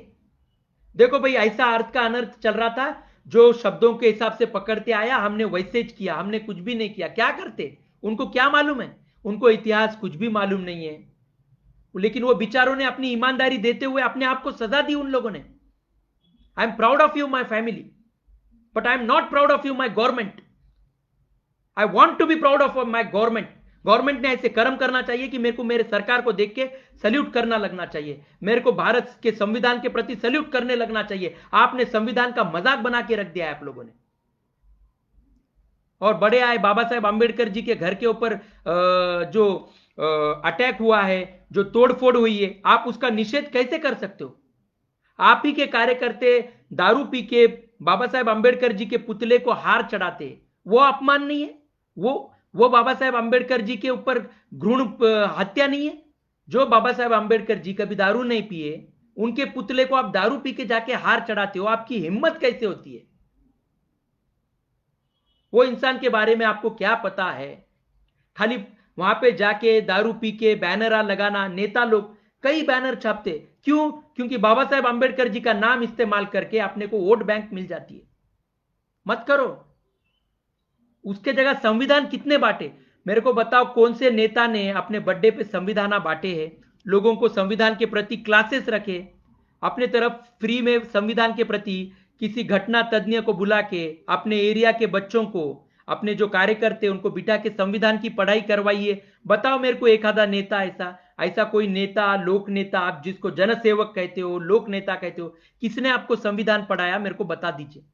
देखो भाई, ऐसा अर्थ का अनर्थ चल रहा था, जो शब्दों के हिसाब से पकड़ते आया, हमने वैसे किया, हमने कुछ भी नहीं किया। क्या करते, उनको क्या मालूम है? उनको इतिहास कुछ भी मालूम नहीं है। लेकिन वो बेचारों ने अपनी ईमानदारी देते हुए अपने आप को सजा दी उन लोगों ने। I am proud of you my family, but I am not proud of you my government. I want to be proud of my government. Government ने ऐसे कर्म करना चाहिए कि मेरे को मेरे सरकार को देख के सल्यूट करना लगना चाहिए, मेरे को भारत के संविधान के प्रति सल्यूट करने लगना चाहिए। आपने संविधान का मजाक बना के रख दिया है आप लोगों ने। और बड़े आए बाबा साहेब आंबेडकर जी के घर के ऊपर जो अटैक हुआ है, जो तोड़फोड़ हुई है, आप उसका निषेध कैसे कर सकते हो? आप ही के कार्यकर्ते दारू पी के बाबा साहेब आंबेडकर जी के पुतले को हार चढ़ाते, वो अपमान नहीं है? वो बाबा साहेब आंबेडकर जी के ऊपर भ्रूण हत्या नहीं है? जो बाबा साहेब आंबेडकर जी कभी दारू नहीं पिए, उनके पुतले को आप दारू पी के जाके हार चढ़ाते हो, आपकी हिम्मत कैसे होती है? वो इंसान के बारे में आपको क्या पता है? खाली वहां पे जाके दारू पी के बैनर लगाना, नेता लोग कई बैनर छापते, क्यों? क्योंकि बाबा साहेब आंबेडकर जी का नाम इस्तेमाल करके अपने को वोट बैंक मिल जाती है। मत करो। उसके जगह संविधान कितने बांटे? मेरे को बताओ, कौन से नेता ने अपने बर्थडे पे संविधान बांटे हैं, लोगों को संविधान के प्रति क्लासेस रखे, अपने तरफ फ्री में संविधान के प्रति किसी घटना तज्ञ को बुला के अपने एरिया के बच्चों को, अपने जो कार्यकर्ते उनको बिठा के संविधान की पढ़ाई करवाइए। बताओ मेरे को एक आधा नेता ऐसा ऐसा कोई नेता, लोक नेता, आप जिसको जनसेवक कहते हो, लोक नेता कहते हो, किसने आपको संविधान पढ़ाया? मेरे को बता दीजिए।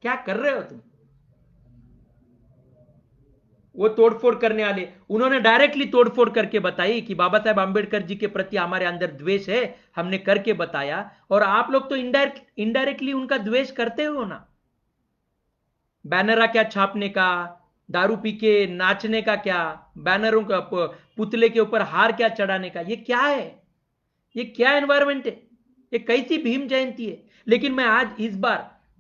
क्या कर रहे हो तुम? वो तोड़फोड़ करने वाले, उन्होंने डायरेक्टली तोड़फोड़ करके बताई कि बाबा साहेब आंबेडकर जी के प्रति हमारे अंदर द्वेष है, हमने करके बताया। और आप लोग तो इनडायरेक्टली उनका द्वेष करते हो ना। बैनर क्या छापने का, दारू पी के नाचने का क्या, बैनरों का पुतले के ऊपर हार क्या चढ़ाने का, ये क्या है? ये क्या एनवायरमेंट है? ये कैसी भीम जयंती है? लेकिन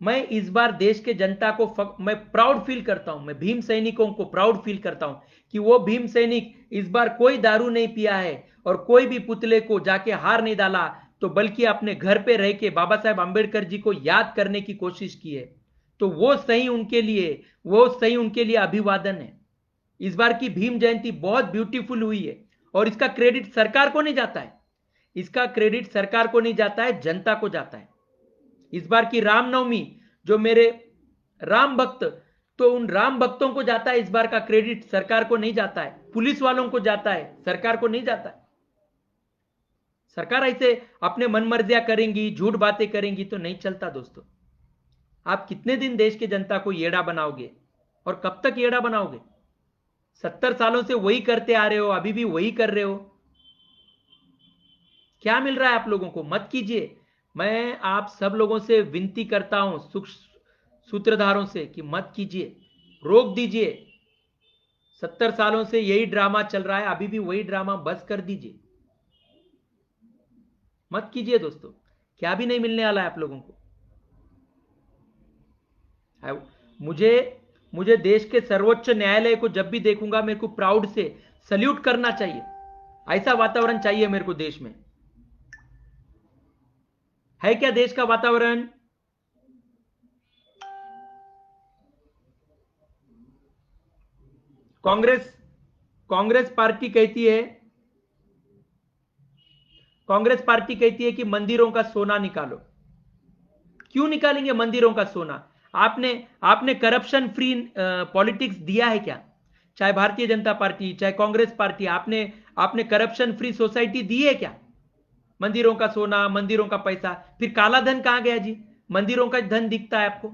मैं इस बार देश के जनता को मैं प्राउड फील करता हूं, मैं भीम सैनिकों को प्राउड फील करता हूं कि वो भीम सैनिक इस बार कोई दारू नहीं पिया है और कोई भी पुतले को जाके हार नहीं डाला, तो बल्कि अपने घर पे रह के बाबा साहेब आंबेडकर जी को याद करने की कोशिश की है। तो वो सही उनके लिए अभिवादन है। इस बार की भीम जयंती बहुत ब्यूटीफुल हुई है और इसका क्रेडिट सरकार को नहीं जाता है, इसका क्रेडिट सरकार को नहीं जाता है, जनता को जाता है। इस बार की रामनवमी, जो मेरे राम भक्त, तो उन राम भक्तों को जाता है इस बार का क्रेडिट, सरकार को नहीं जाता है। पुलिस वालों को जाता है, सरकार को नहीं जाता है। सरकार ऐसे अपने मन मर्जियां करेंगी, झूठ बातें करेंगी तो नहीं चलता दोस्तों। आप कितने दिन देश की जनता को येड़ा बनाओगे और कब तक येड़ा बनाओगे? 70 सालों से वही करते आ रहे हो, अभी भी वही कर रहे हो। क्या मिल रहा है आप लोगों को? मत कीजिए। मैं आप सब लोगों से विनती करता हूं, सूत्रधारों से, कि मत कीजिए, रोक दीजिए। 70 सालों से यही ड्रामा चल रहा है, अभी भी वही ड्रामा, बस कर दीजिए। मत कीजिए दोस्तों। क्या भी नहीं मिलने वाला है आप लोगों को। मुझे मुझे देश के सर्वोच्च न्यायालय को जब भी देखूंगा मेरे को प्राउड से सल्यूट करना चाहिए। ऐसा वातावरण चाहिए मेरे को देश में। है क्या देश का वातावरण? कांग्रेस कांग्रेस पार्टी कहती है कांग्रेस पार्टी कहती है कि मंदिरों का सोना निकालो। क्यों निकालेंगे मंदिरों का सोना? आपने आपने करप्शन फ्री पॉलिटिक्स दिया है क्या? चाहे भारतीय जनता पार्टी, चाहे कांग्रेस पार्टी, आपने आपने करप्शन फ्री सोसाइटी दी है क्या? मंदिरों का सोना, मंदिरों का पैसा, फिर काला धन कहां गया जी? मंदिरों का धन दिखता है आपको?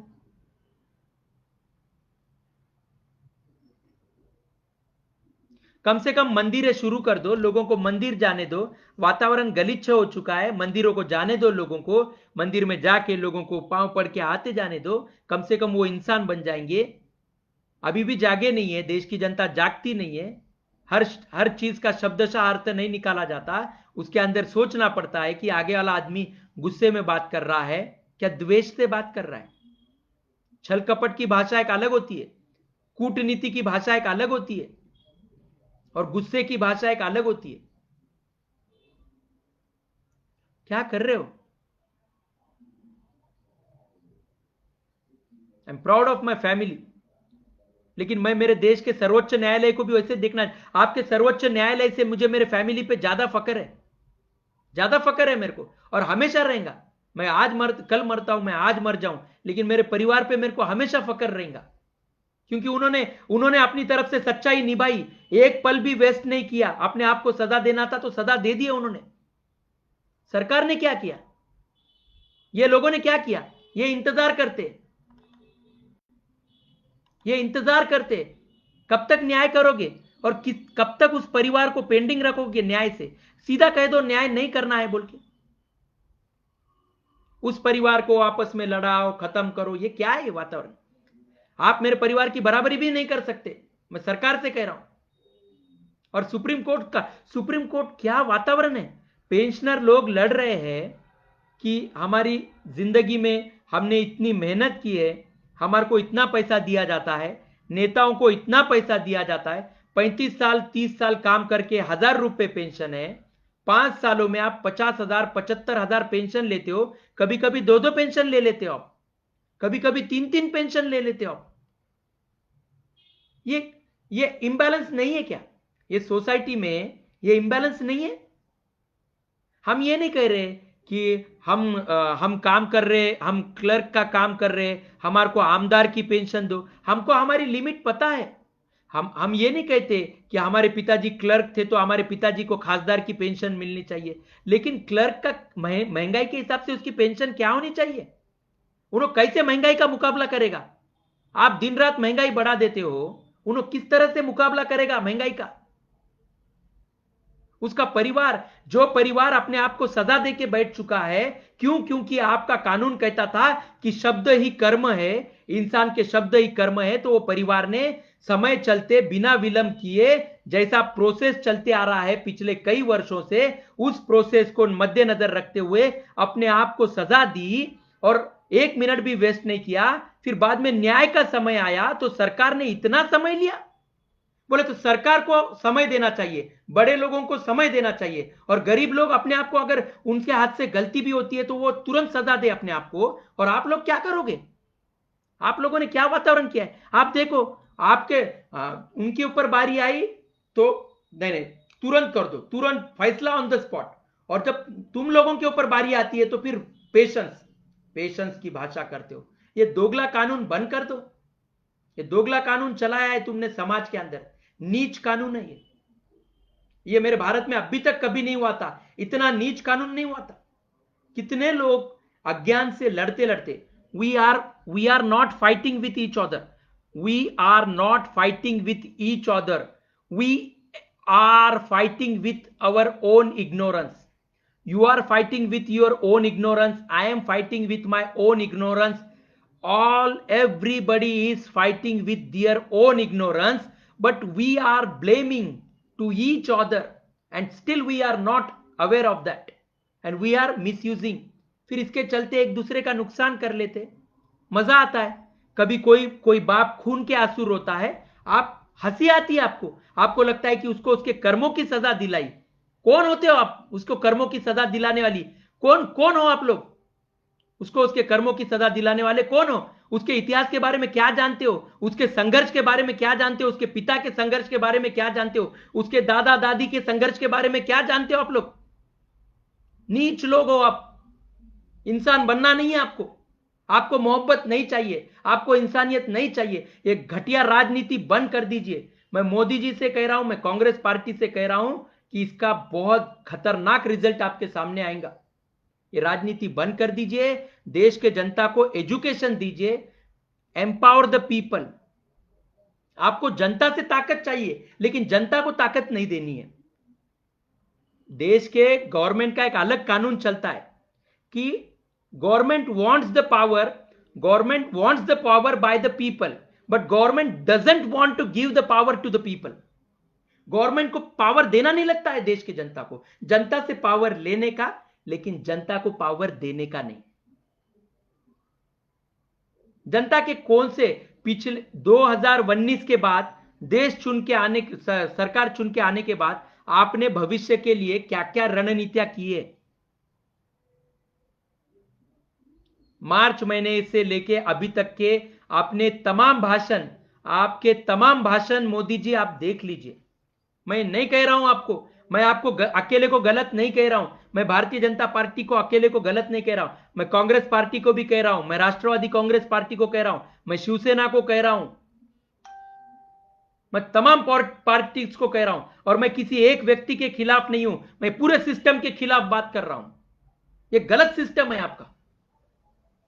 कम से कम मंदिरें शुरू कर दो, लोगों को मंदिर जाने दो। वातावरण गलीच्छ हो चुका है, मंदिरों को जाने दो, लोगों को मंदिर में जाके लोगों को पांव पड़ के आते जाने दो। कम से कम वो इंसान बन जाएंगे। अभी भी जागे नहीं है, देश की जनता जागती नहीं है। हर हर चीज का शब्दशः अर्थ नहीं निकाला जाता, उसके अंदर सोचना पड़ता है कि आगे वाला आदमी गुस्से में बात कर रहा है, क्या द्वेष से बात कर रहा है। छल कपट की भाषा एक अलग होती है, कूटनीति की भाषा एक अलग होती है, और गुस्से की भाषा एक अलग होती है। क्या कर रहे हो? आई am proud of my family, लेकिन मैं मेरे देश के सर्वोच्च न्यायालय को भी वैसे देखना, आपके सर्वोच्च न्यायालय से मुझे मेरे फैमिली पे ज्यादा फक्र है, ज्यादा फक्र है मेरे को, और हमेशा रहेगा। मैं कल मरता हूं, मैं आज मर जाऊं, लेकिन मेरे परिवार पे मेरे को हमेशा फक्र रहेगा, क्योंकि उन्होंने उन्होंने अपनी तरफ से सच्चाई निभाई, एक पल भी वेस्ट नहीं किया। अपने आप को सजा देना था तो सजा दे दिया उन्होंने। सरकार ने क्या किया, ये लोगों ने क्या किया? ये इंतजार करते, ये इंतजार करते, कब तक न्याय करोगे और कब तक उस परिवार को पेंडिंग रखोगे न्याय से? सीधा कह दो न्याय नहीं करना है बोल के, उस परिवार को आपस में लड़ाओ, खत्म करो। ये क्या है ये वातावरण? आप मेरे परिवार की बराबरी भी नहीं कर सकते, मैं सरकार से कह रहा हूं। और सुप्रीम कोर्ट क्या वातावरण है? पेंशनर लोग लड़ रहे हैं कि हमारी जिंदगी में हमने इतनी मेहनत की है, हमारे को इतना पैसा दिया जाता है, नेताओं को इतना पैसा दिया जाता है, 35 साल 30 साल काम करके 1,000 रुपए पेंशन है, 5 सालों में आप 50,000 75,000 पेंशन लेते हो, कभी कभी 2-2 पेंशन ले लेते हो आप, कभी कभी 3-3 पेंशन ले लेते हो आप। ये इंबैलेंस नहीं है क्या? ये सोसाइटी में ये इंबैलेंस नहीं है? हम ये नहीं कह रहे कि हम काम कर रहे, हम क्लर्क का काम कर रहे, हमारे को आमदार की पेंशन दो। हमको हमारी लिमिट पता है। हम ये नहीं कहते कि हमारे पिताजी क्लर्क थे तो हमारे पिताजी को खासदार की पेंशन मिलनी चाहिए, लेकिन क्लर्क का महंगाई के हिसाब से उसकी पेंशन क्या होनी चाहिए? उन्होंने कैसे महंगाई का मुकाबला करेगा? आप दिन रात महंगाई बढ़ा देते हो, उन्होंने किस तरह से मुकाबला करेगा महंगाई का? उसका परिवार, जो परिवार अपने आप को सजा देके बैठ चुका है, क्यों? क्योंकि आपका कानून कहता था कि शब्द ही कर्म है, इंसान के शब्द ही कर्म है। तो वो परिवार ने समय चलते बिना विलंब किए, जैसा प्रोसेस चलते आ रहा है पिछले कई वर्षों से, उस प्रोसेस को मद्देनजर रखते हुए अपने आप को सजा दी और 1 मिनट भी वेस्ट नहीं किया। फिर बाद में न्याय का समय आया तो सरकार ने इतना समय लिया। बोले तो सरकार को समय देना चाहिए, बड़े लोगों को समय देना चाहिए, और गरीब लोग अपने आप को, अगर उनके हाथ से गलती भी होती है तो वो तुरंत सजा दे अपने आप को। और आप लोग क्या करोगे? आप लोगों ने क्या वातावरण किया है? आप देखो, आपके उनके ऊपर बारी आई तो नहीं नहीं, तुरंत कर दो, तुरंत फैसला ऑन द स्पॉट। और जब तुम लोगों के ऊपर बारी आती है तो फिर पेशेंस, पेशेंस की भाषा करते हो। ये दोगला कानून बंद कर दो। ये दोगला कानून चलाया है तुमने समाज के अंदर, नीच कानून है ये मेरे भारत में अभी तक कभी नहीं हुआ था, इतना नीच कानून नहीं हुआ था। कितने लोग अज्ञान से लड़ते लड़ते, we are not fighting with each other, we are not fighting with each other, we are fighting with our own ignorance. You are fighting with your own ignorance, I am fighting with my own ignorance, everybody is fighting with their own ignorance, but we are blaming to each other and still we are not aware of that and we are misusing। फिर इसके चलते एक दूसरे का नुकसान कर लेते, मजा आता है। कभी कोई कोई बाप खून के आंसू रोता है, आप हंसी आती है आपको, आपको लगता है कि उसको उसके कर्मों की सजा दिलाई। कौन होते हो आप उसको कर्मों की सजा दिलाने वाली? कौन कौन हो आप लोग? उसको उसके कर्मों की सजा दिलाने वाले कौन हो? उसके इतिहास के बारे में क्या जानते हो? उसके संघर्ष के बारे में क्या जानते हो? उसके पिता के संघर्ष के बारे में क्या जानते हो? उसके दादा दादी के संघर्ष के बारे में क्या जानते हो आप लोग? नीच लोग हो आप। इंसान बनना नहीं है आपको, आपको मोहब्बत नहीं चाहिए, आपको इंसानियत नहीं चाहिए। ये घटिया राजनीति बंद कर दीजिए। मैं मोदी जी से कह रहा हूं, मैं कांग्रेस पार्टी से कह रहा हूं कि इसका बहुत खतरनाक रिजल्ट आपके सामने आएगा। ये राजनीति बंद कर दीजिए, देश के जनता को एजुकेशन दीजिए, एम्पावर द पीपल। आपको जनता से ताकत चाहिए, लेकिन जनता को ताकत नहीं देनी है। देश के गवर्नमेंट का एक अलग कानून चलता है कि government wants the power by the people, but government doesn't want to give the power to the people. Government को पावर देना नहीं लगता है देश की जनता को, जनता से पावर लेने का, लेकिन जनता को पावर देने का नहीं। जनता के कौन से पिछले 2019 के बाद देश चुन के आने, सरकार चुन के आने के बाद आपने भविष्य के लिए क्या क्या रणनीतियां की है? मार्च महीने से लेके अभी तक के आपने तमाम भाषण, आपके तमाम भाषण मोदी जी आप देख लीजिए। मैं नहीं कह रहा हूं आपको, मैं आपको अकेले को गलत नहीं कह रहा हूं, मैं भारतीय जनता पार्टी को अकेले को गलत नहीं कह रहा हूं, मैं कांग्रेस पार्टी को भी कह रहा हूं, मैं राष्ट्रवादी कांग्रेस पार्टी को कह रहा हूं, मैं शिवसेना को कह रहा हूं, मैं तमाम पार्टीज को कह रहा हूं, और मैं किसी एक व्यक्ति के खिलाफ नहीं हूं, मैं पूरे सिस्टम के खिलाफ बात कर रहा हूं। यह गलत सिस्टम है आपका।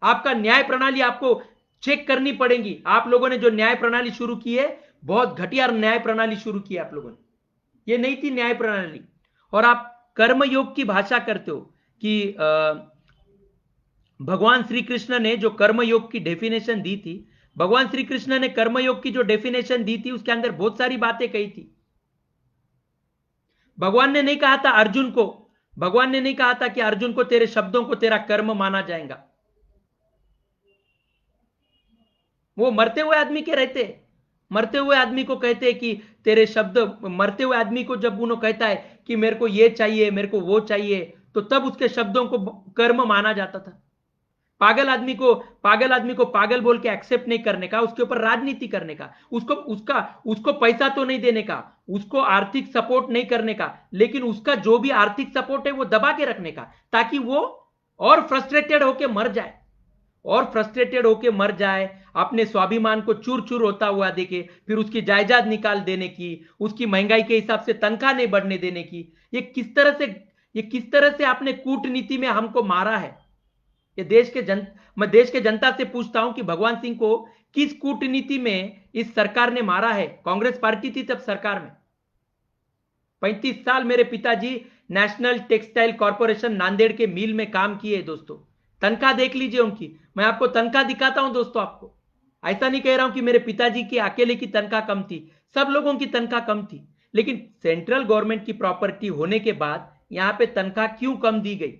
आपका न्याय प्रणाली आपको चेक करनी पड़ेगी। आप लोगों ने जो न्याय प्रणाली शुरू की है, बहुत घटिया न्याय प्रणाली शुरू की है आप लोगों ने। ये नहीं थी न्याय प्रणाली। और आप कर्मयोग की भाषा करते हो कि भगवान श्री कृष्ण ने जो कर्मयोग की डेफिनेशन दी थी, भगवान श्री कृष्ण ने कर्मयोग की जो डेफिनेशन दी थी उसके अंदर बहुत सारी बातें कही थी। भगवान ने नहीं कहा था अर्जुन को, भगवान ने नहीं कहा था कि अर्जुन को तेरे शब्दों को तेरा कर्म माना जाएगा। वो मरते हुए आदमी के रहते, मरते हुए आदमी को कहते कि तेरे शब्द, मरते हुए आदमी को जब उन्होंने कहता है कि मेरे को ये चाहिए, मेरे को वो चाहिए, तो तब उसके शब्दों को कर्म माना जाता था। पागल आदमी को पागल बोल के एक्सेप्ट नहीं करने का, उसके ऊपर राजनीति करने का, उसको पैसा तो नहीं देने का, उसको आर्थिक सपोर्ट नहीं करने का, लेकिन उसका जो भी आर्थिक सपोर्ट है वो दबा के रखने का, ताकि वो और फ्रस्ट्रेटेड होके मर जाए, और फ्रस्ट्रेटेड होके मर जाए, अपने स्वाभिमान को चूर चूर होता हुआ देखे, फिर उसकी जायदाद निकाल देने की, उसकी महंगाई के हिसाब से तनख्वाह नहीं बढ़ने देने की। ये किस तरह से आपने कूटनीति में हमको मारा है। ये मैं देश के जनता से पूछता हूं कि भगवान सिंह को किस कूटनीति में इस सरकार ने मारा है। कांग्रेस पार्टी थी तब सरकार में। 35 साल मेरे पिताजी नेशनल टेक्सटाइल कॉर्पोरेशन नांदेड़ के मिल में काम किए दोस्तों। तनख्वाह देख लीजिए उनकी, मैं आपको तनख्वाह दिखाता हूं दोस्तों। आपको ऐसा नहीं कह रहा हूं कि मेरे पिताजी की अकेले की तनख्वाह कम थी, सब लोगों की तनख्वाह कम थी, लेकिन सेंट्रल गवर्नमेंट की प्रॉपर्टी होने के बाद यहां पे तनख्वाह क्यों कम दी गई?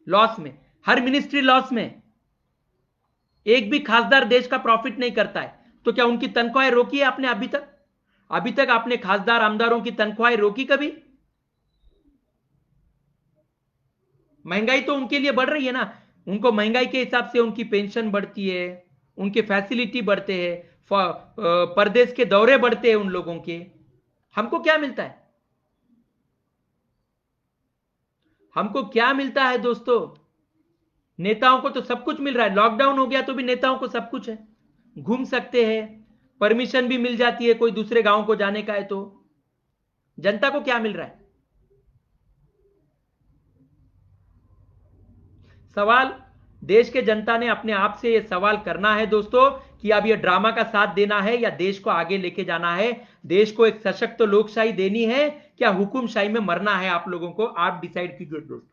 लॉस में, हर मिनिस्ट्री लॉस में, एक भी खासदार देश का प्रॉफिट नहीं करता है, तो क्या उनकी तनख्वाहें रोकी है आपने अभी तक? अभी तक आपने खासदार आमदारों की तनख्वाहें रोकी कभी? महंगाई तो उनके लिए बढ़ रही है ना, उनको महंगाई के हिसाब से उनकी पेंशन बढ़ती है, उनके फैसिलिटी बढ़ते हैं, परदेश के दौरे बढ़ते हैं उन लोगों के। हमको क्या मिलता है? हमको क्या मिलता है दोस्तों? नेताओं को तो सब कुछ मिल रहा है, लॉकडाउन हो गया तो भी नेताओं को सब कुछ है, घूम सकते हैं, परमिशन भी मिल जाती है कोई दूसरे गांव को जाने का है तो। जनता को क्या मिल रहा है? सवाल देश के जनता ने अपने आप से यह सवाल करना है दोस्तों कि अब यह ड्रामा का साथ देना है या देश को आगे लेके जाना है, देश को एक सशक्त लोकशाही देनी है, क्या हुकुमशाही में मरना है? आप लोगों को आप डिसाइड कीजिए दोस्तों।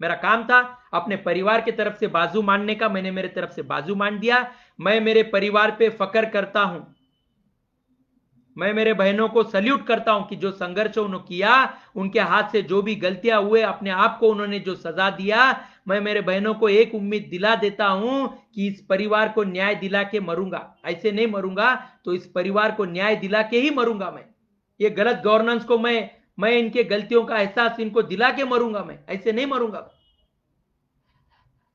मेरा काम था अपने परिवार की तरफ से बाजू मानने का, मैंने मेरे तरफ से बाजू मान दिया। मैं मेरे परिवार पे फक्र करता हूं, मैं मेरे बहनों को सल्यूट करता हूं कि जो संघर्ष उन्होंने किया, उनके हाथ से जो भी गलतियां हुए, अपने आप को उन्होंने जो सजा दिया, मैं मेरे बहनों को एक उम्मीद दिला देता हूं कि इस परिवार को न्याय दिला के मरूंगा। ऐसे नहीं मरूंगा तो इस परिवार को न्याय दिला के ही मरूंगा। मैं ये गलत गवर्नेंस को मैं इनके गलतियों का एहसास इनको दिला के मरूंगा, मैं ऐसे नहीं मरूंगा।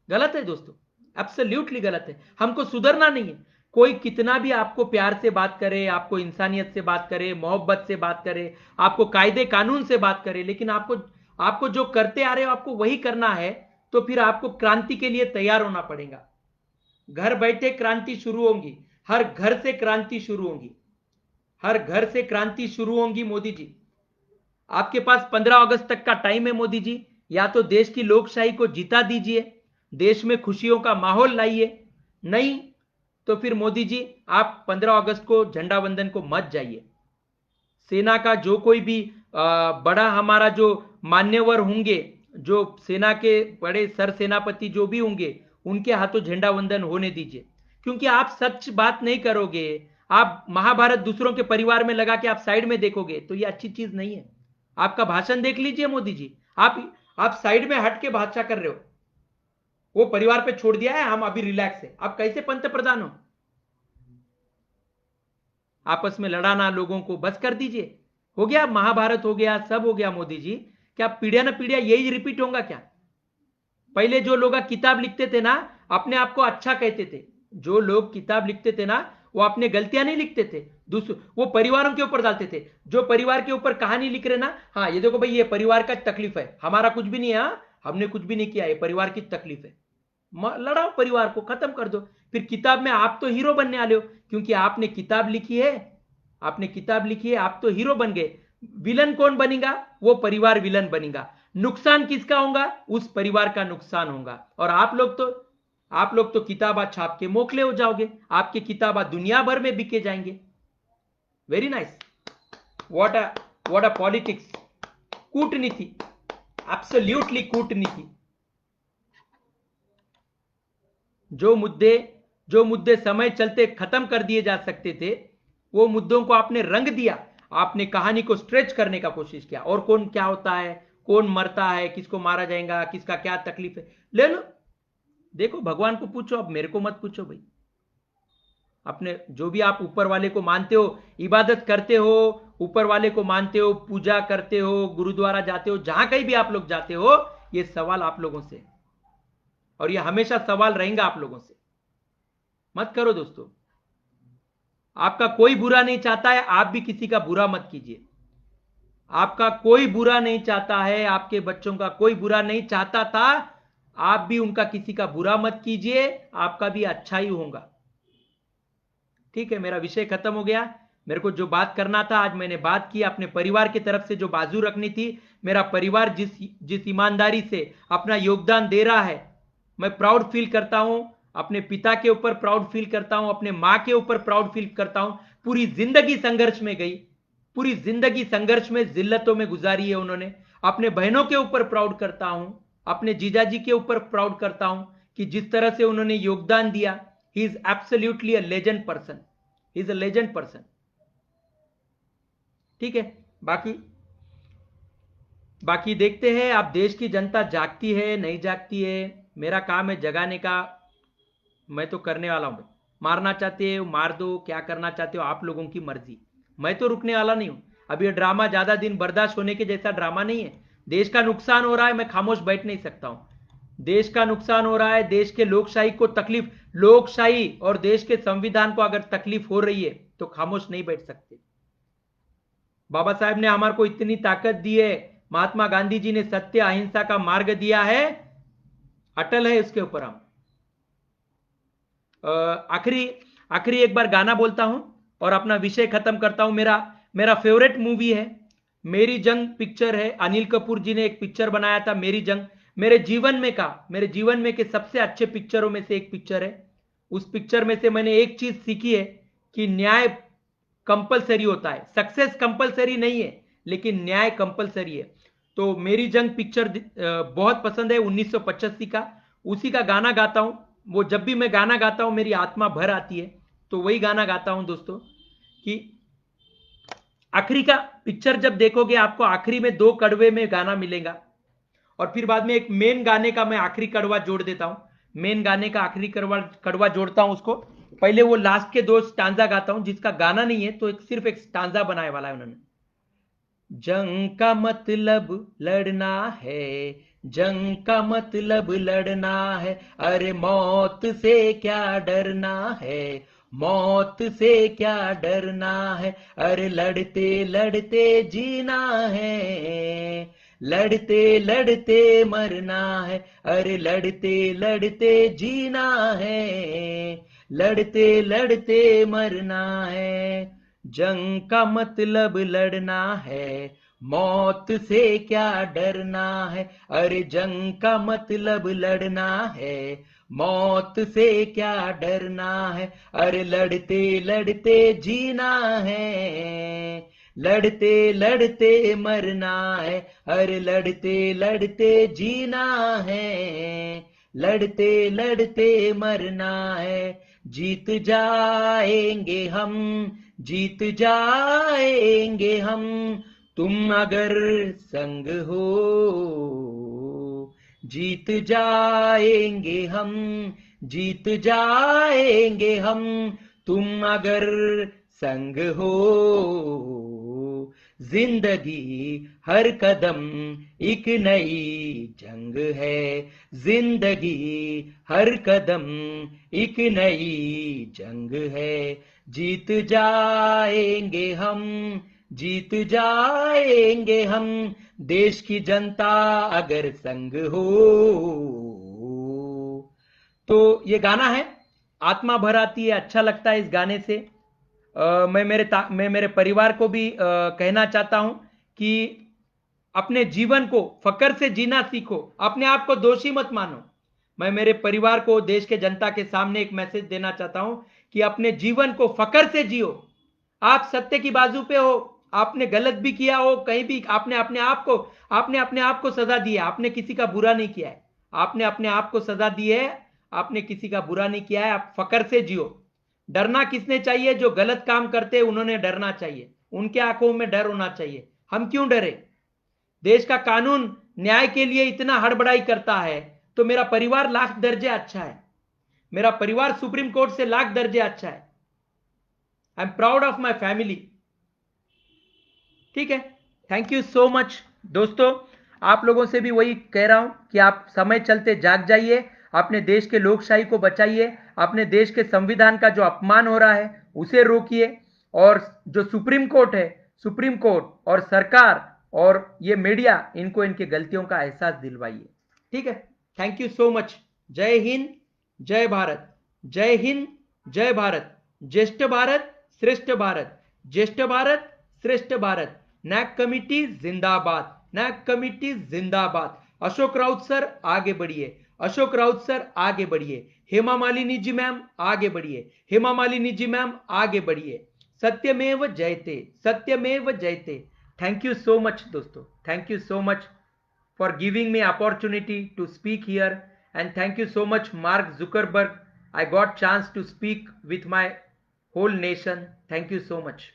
गलत है दोस्तों, एब्सोल्युटली गलत है। हमको सुधरना नहीं है। कोई कितना भी आपको प्यार से बात करे, आपको इंसानियत से बात करे, मोहब्बत से बात करे, आपको कायदे कानून से बात करे, लेकिन आपको जो करते आ रहे हो आपको वही करना है, तो फिर आपको क्रांति के लिए तैयार होना पड़ेगा। घर बैठे क्रांति शुरू होगी, हर घर से क्रांति शुरू होगी, हर घर से क्रांति शुरू होगी। मोदी जी, आपके पास 15 अगस्त तक का टाइम है मोदी जी, या तो देश की लोकशाही को जिता दीजिए, देश में खुशियों का माहौल लाइए, नहीं तो फिर मोदी जी आप 15 अगस्त को झंडा वंदन को मत जाइए। सेना का जो कोई भी बड़ा हमारा जो मान्यवर होंगे, जो सेना के बड़े सर सेनापति जो भी होंगे, उनके हाथों झंडा वंदन होने दीजिए। क्योंकि आप सच बात नहीं करोगे, आप महाभारत दूसरों के परिवार में लगा के आप साइड में देखोगे, तो ये अच्छी चीज नहीं है। आपका भाषण देख लीजिए मोदी जी, आप साइड में हट के भाषा कर रहे हो। वो परिवार पे छोड़ दिया है, हम अभी रिलैक्स है। आप कैसे पंत प्रधान हो? आपस में लड़ाना लोगों को बस कर दीजिए। हो गया, महाभारत हो गया, सब हो गया मोदी जी। क्या पीढ़िया ना पीढ़िया यही रिपीट होगा क्या? पहले जो लोग किताब लिखते थे ना, अपने आप को अच्छा कहते थे। जो लोग किताब लिखते थे ना, वो अपने गलतियां नहीं लिखते थे, वो परिवारों के ऊपर डालते थे। जो परिवार के ऊपर कहानी लिख रहे ना, हाँ ये देखो भाई ये परिवार का तकलीफ है, हमारा कुछ भी नहीं है, हमने कुछ भी नहीं किया, ये परिवार की तकलीफ है, लड़ाओ परिवार को खत्म कर दो। फिर किताब में आप तो हीरो बनने वाले हो, क्योंकि आपने किताब लिखी है, आपने किताब लिखी है, आप तो हीरो बन गए। विलन कौन बनेगा? वो परिवार विलन बनेगा। नुकसान किसका होगा? उस परिवार का नुकसान होगा। और आप लोग तो किताबा छाप के मोखले हो जाओगे, आपके किताबा दुनिया भर में बिके जाएंगे। Very nice, what a politics, कूटनीति, एब्सोल्युटली कूटनीति। जो मुद्दे समय चलते खत्म कर दिए जा सकते थे, वो मुद्दों को आपने रंग दिया, आपने कहानी को स्ट्रेच करने का कोशिश किया। और कौन क्या होता है, कौन मरता है, किसको मारा जाएगा, किसका क्या तकलीफ है, ले लो, देखो भगवान को पूछो, अब मेरे को मत पूछो भाई। अपने जो भी आप ऊपर वाले को मानते हो, इबादत करते हो, ऊपर वाले को मानते हो, पूजा करते हो, गुरुद्वारा जाते हो, जहां कहीं भी आप लोग जाते हो, ये सवाल आप लोगों से, और ये हमेशा सवाल रहेगा आप लोगों से। मत करो दोस्तों, आपका कोई बुरा नहीं चाहता है, आप भी किसी का बुरा मत कीजिए। आपका कोई बुरा नहीं चाहता है, आपके बच्चों का कोई बुरा नहीं चाहता था, आप भी उनका किसी का बुरा मत कीजिए, आपका भी अच्छा ही होगा। ठीक है, मेरा विषय खत्म हो गया। मेरे को जो बात करना था आज मैंने बात की। अपने परिवार की तरफ से जो बाजू रखनी थी, मेरा परिवार जिस ईमानदारी से अपना योगदान दे रहा है, मैं प्राउड फील करता हूं। अपने पिता के ऊपर प्राउड फील करता हूं, अपने मां के ऊपर प्राउड फील करता हूं। पूरी जिंदगी संघर्ष में गई, पूरी जिंदगी संघर्ष में, जिल्लतों में गुजारी है उन्होंने। अपने बहनों के ऊपर प्राउड करता हूं, अपने जीजाजी के ऊपर प्राउड करता हूं कि जिस तरह से उन्होंने योगदान दिया। He is absolutely a legend person, he is a legend person. ठीक है, बाकी देखते हैं, आप देश की जनता जागती है नहीं जागती है, मेरा काम है जगाने का। मैं तो करने वाला हूं। मारना चाहते हो मार दो, क्या करना चाहते हो आप लोगों की मर्जी, मैं तो रुकने वाला नहीं हूं। अब ये ड्रामा ज्यादा दिन बर्दाश्त होने के जैसा ड्रामा नहीं है। देश का नुकसान हो रहा है, मैं खामोश बैठ नहीं सकता हूं। देश का नुकसान हो रहा है, देश के लोकशाही को तकलीफ, लोकशाही और देश के संविधान को अगर तकलीफ हो रही है तो खामोश नहीं बैठ सकते। बाबा साहेब ने हमारे को इतनी ताकत दी है, महात्मा गांधी जी ने सत्य अहिंसा का मार्ग दिया है, अटल है उसके ऊपर हम। आखिरी एक बार गाना बोलता हूं और अपना विषय खत्म करता हूं। मेरा फेवरेट मूवी है मेरी जंग पिक्चर है। अनिल कपूर जी ने एक पिक्चर बनाया था मेरी जंग, मेरे जीवन में के सबसे अच्छे पिक्चरों में से एक पिक्चर है। उस पिक्चर में से मैंने एक चीज सीखी है कि न्याय कंपलसरी होता है, सक्सेस कंपलसरी नहीं है, लेकिन न्याय कंपलसरी है। तो मेरी जंग पिक्चर बहुत पसंद है, 1985 का। उसी का गाना गाता हूं। वो जब भी मैं गाना गाता हूं मेरी आत्मा भर आती है, तो वही गाना गाता हूं दोस्तों कि आखिरी का पिक्चर जब देखोगे आपको आखिरी में 2 कड़वे में गाना मिलेगा, और फिर बाद में एक मेन गाने का मैं आखिरी कड़वा जोड़ देता हूं। मेन गाने का आखिरी कड़वा जोड़ता हूं उसको, पहले वो लास्ट के 2 स्टांजा गाता हूं जिसका गाना नहीं है, तो सिर्फ एक स्टांजा बनाए वाला है उन्होंने। जंग का मतलब लड़ना है, जंग का मतलब लड़ना है, अरे मौत से क्या डरना है, मौत से क्या डरना है, अरे लड़ते लड़ते जीना है, लड़ते लड़ते मरना है, अरे लड़ते लड़ते जीना है, लड़ते लड़ते मरना है। जंग का मतलब लड़ना है, मौत से क्या डरना है, अरे जंग का मतलब लड़ना है, मौत से क्या डरना है, अरे लड़ते लड़ते जीना है, लड़ते लड़ते मरना है, अरे लड़ते लड़ते जीना है, लड़ते लड़ते मरना है। जीत जाएंगे हम, जीत जाएंगे हम, तुम अगर संग हो, जीत जाएंगे हम, जीत जाएंगे हम, तुम अगर संग हो, जिंदगी हर कदम एक नई जंग है, जिंदगी हर कदम एक नई जंग है, जीत जाएंगे हम, जीत जाएंगे हम, देश की जनता अगर संग हो। तो ये गाना है, आत्मा भर आती है, अच्छा लगता है इस गाने से। मैं मेरे परिवार को भी कहना चाहता हूं कि अपने जीवन को फकर से जीना सीखो, अपने आप को दोषी मत मानो। मैं मेरे परिवार को, देश के जनता के सामने एक मैसेज देना चाहता हूं कि अपने जीवन को फकर से जियो। आप सत्य की बाजू पे हो, आपने गलत भी किया हो कहीं भी, आपने अपने आप को सजा दी है, आपने किसी का बुरा नहीं किया है, आपने अपने आप को सजा दी है, आपने किसी का बुरा नहीं किया है। आप फकर से जियो। डरना किसने चाहिए? जो गलत काम करते हैं उन्होंने डरना चाहिए, उनके आंखों में डर होना चाहिए। हम क्यों डरे? देश का कानून न्याय के लिए इतना हड़बड़ाई करता है, तो मेरा परिवार लाख दर्जे अच्छा है, मेरा परिवार सुप्रीम कोर्ट से लाख दर्जे अच्छा है। आई am proud of my family. ठीक है, थैंक यू सो मच दोस्तों। आप लोगों से भी वही कह रहा हूं कि आप समय चलते जाग जाइए, अपने देश के लोकशाही को बचाइए, अपने देश के संविधान का जो अपमान हो रहा है उसे रोकिए, और जो सुप्रीम कोर्ट है, सुप्रीम कोर्ट और सरकार और ये मीडिया, इनको इनके गलतियों का एहसास दिलवाइए। ठीक है, थैंक यू सो मच। जय हिंद, जय भारत। जय हिंद, जय भारत। ज्येष्ठ भारत, श्रेष्ठ भारत। ज्येष्ठ भारत, श्रेष्ठ भारत। नैक कमिटी जिंदाबाद, नैक कमिटी जिंदाबाद। अशोक राउत सर आगे बढ़िए, अशोक राउत सर आगे बढ़िए। हेमा मालिनी जी मैम आगे बढ़िए, हेमा मालिनी जी मैम आगे बढ़िए। सत्यमेव जयते, सत्यमेव जयते। थैंक यू सो मच दोस्तों, thank you so much for giving me opportunity to speak here, and thank you so much Mark Zuckerberg. I got chance to speak with my whole nation. Thank you so much.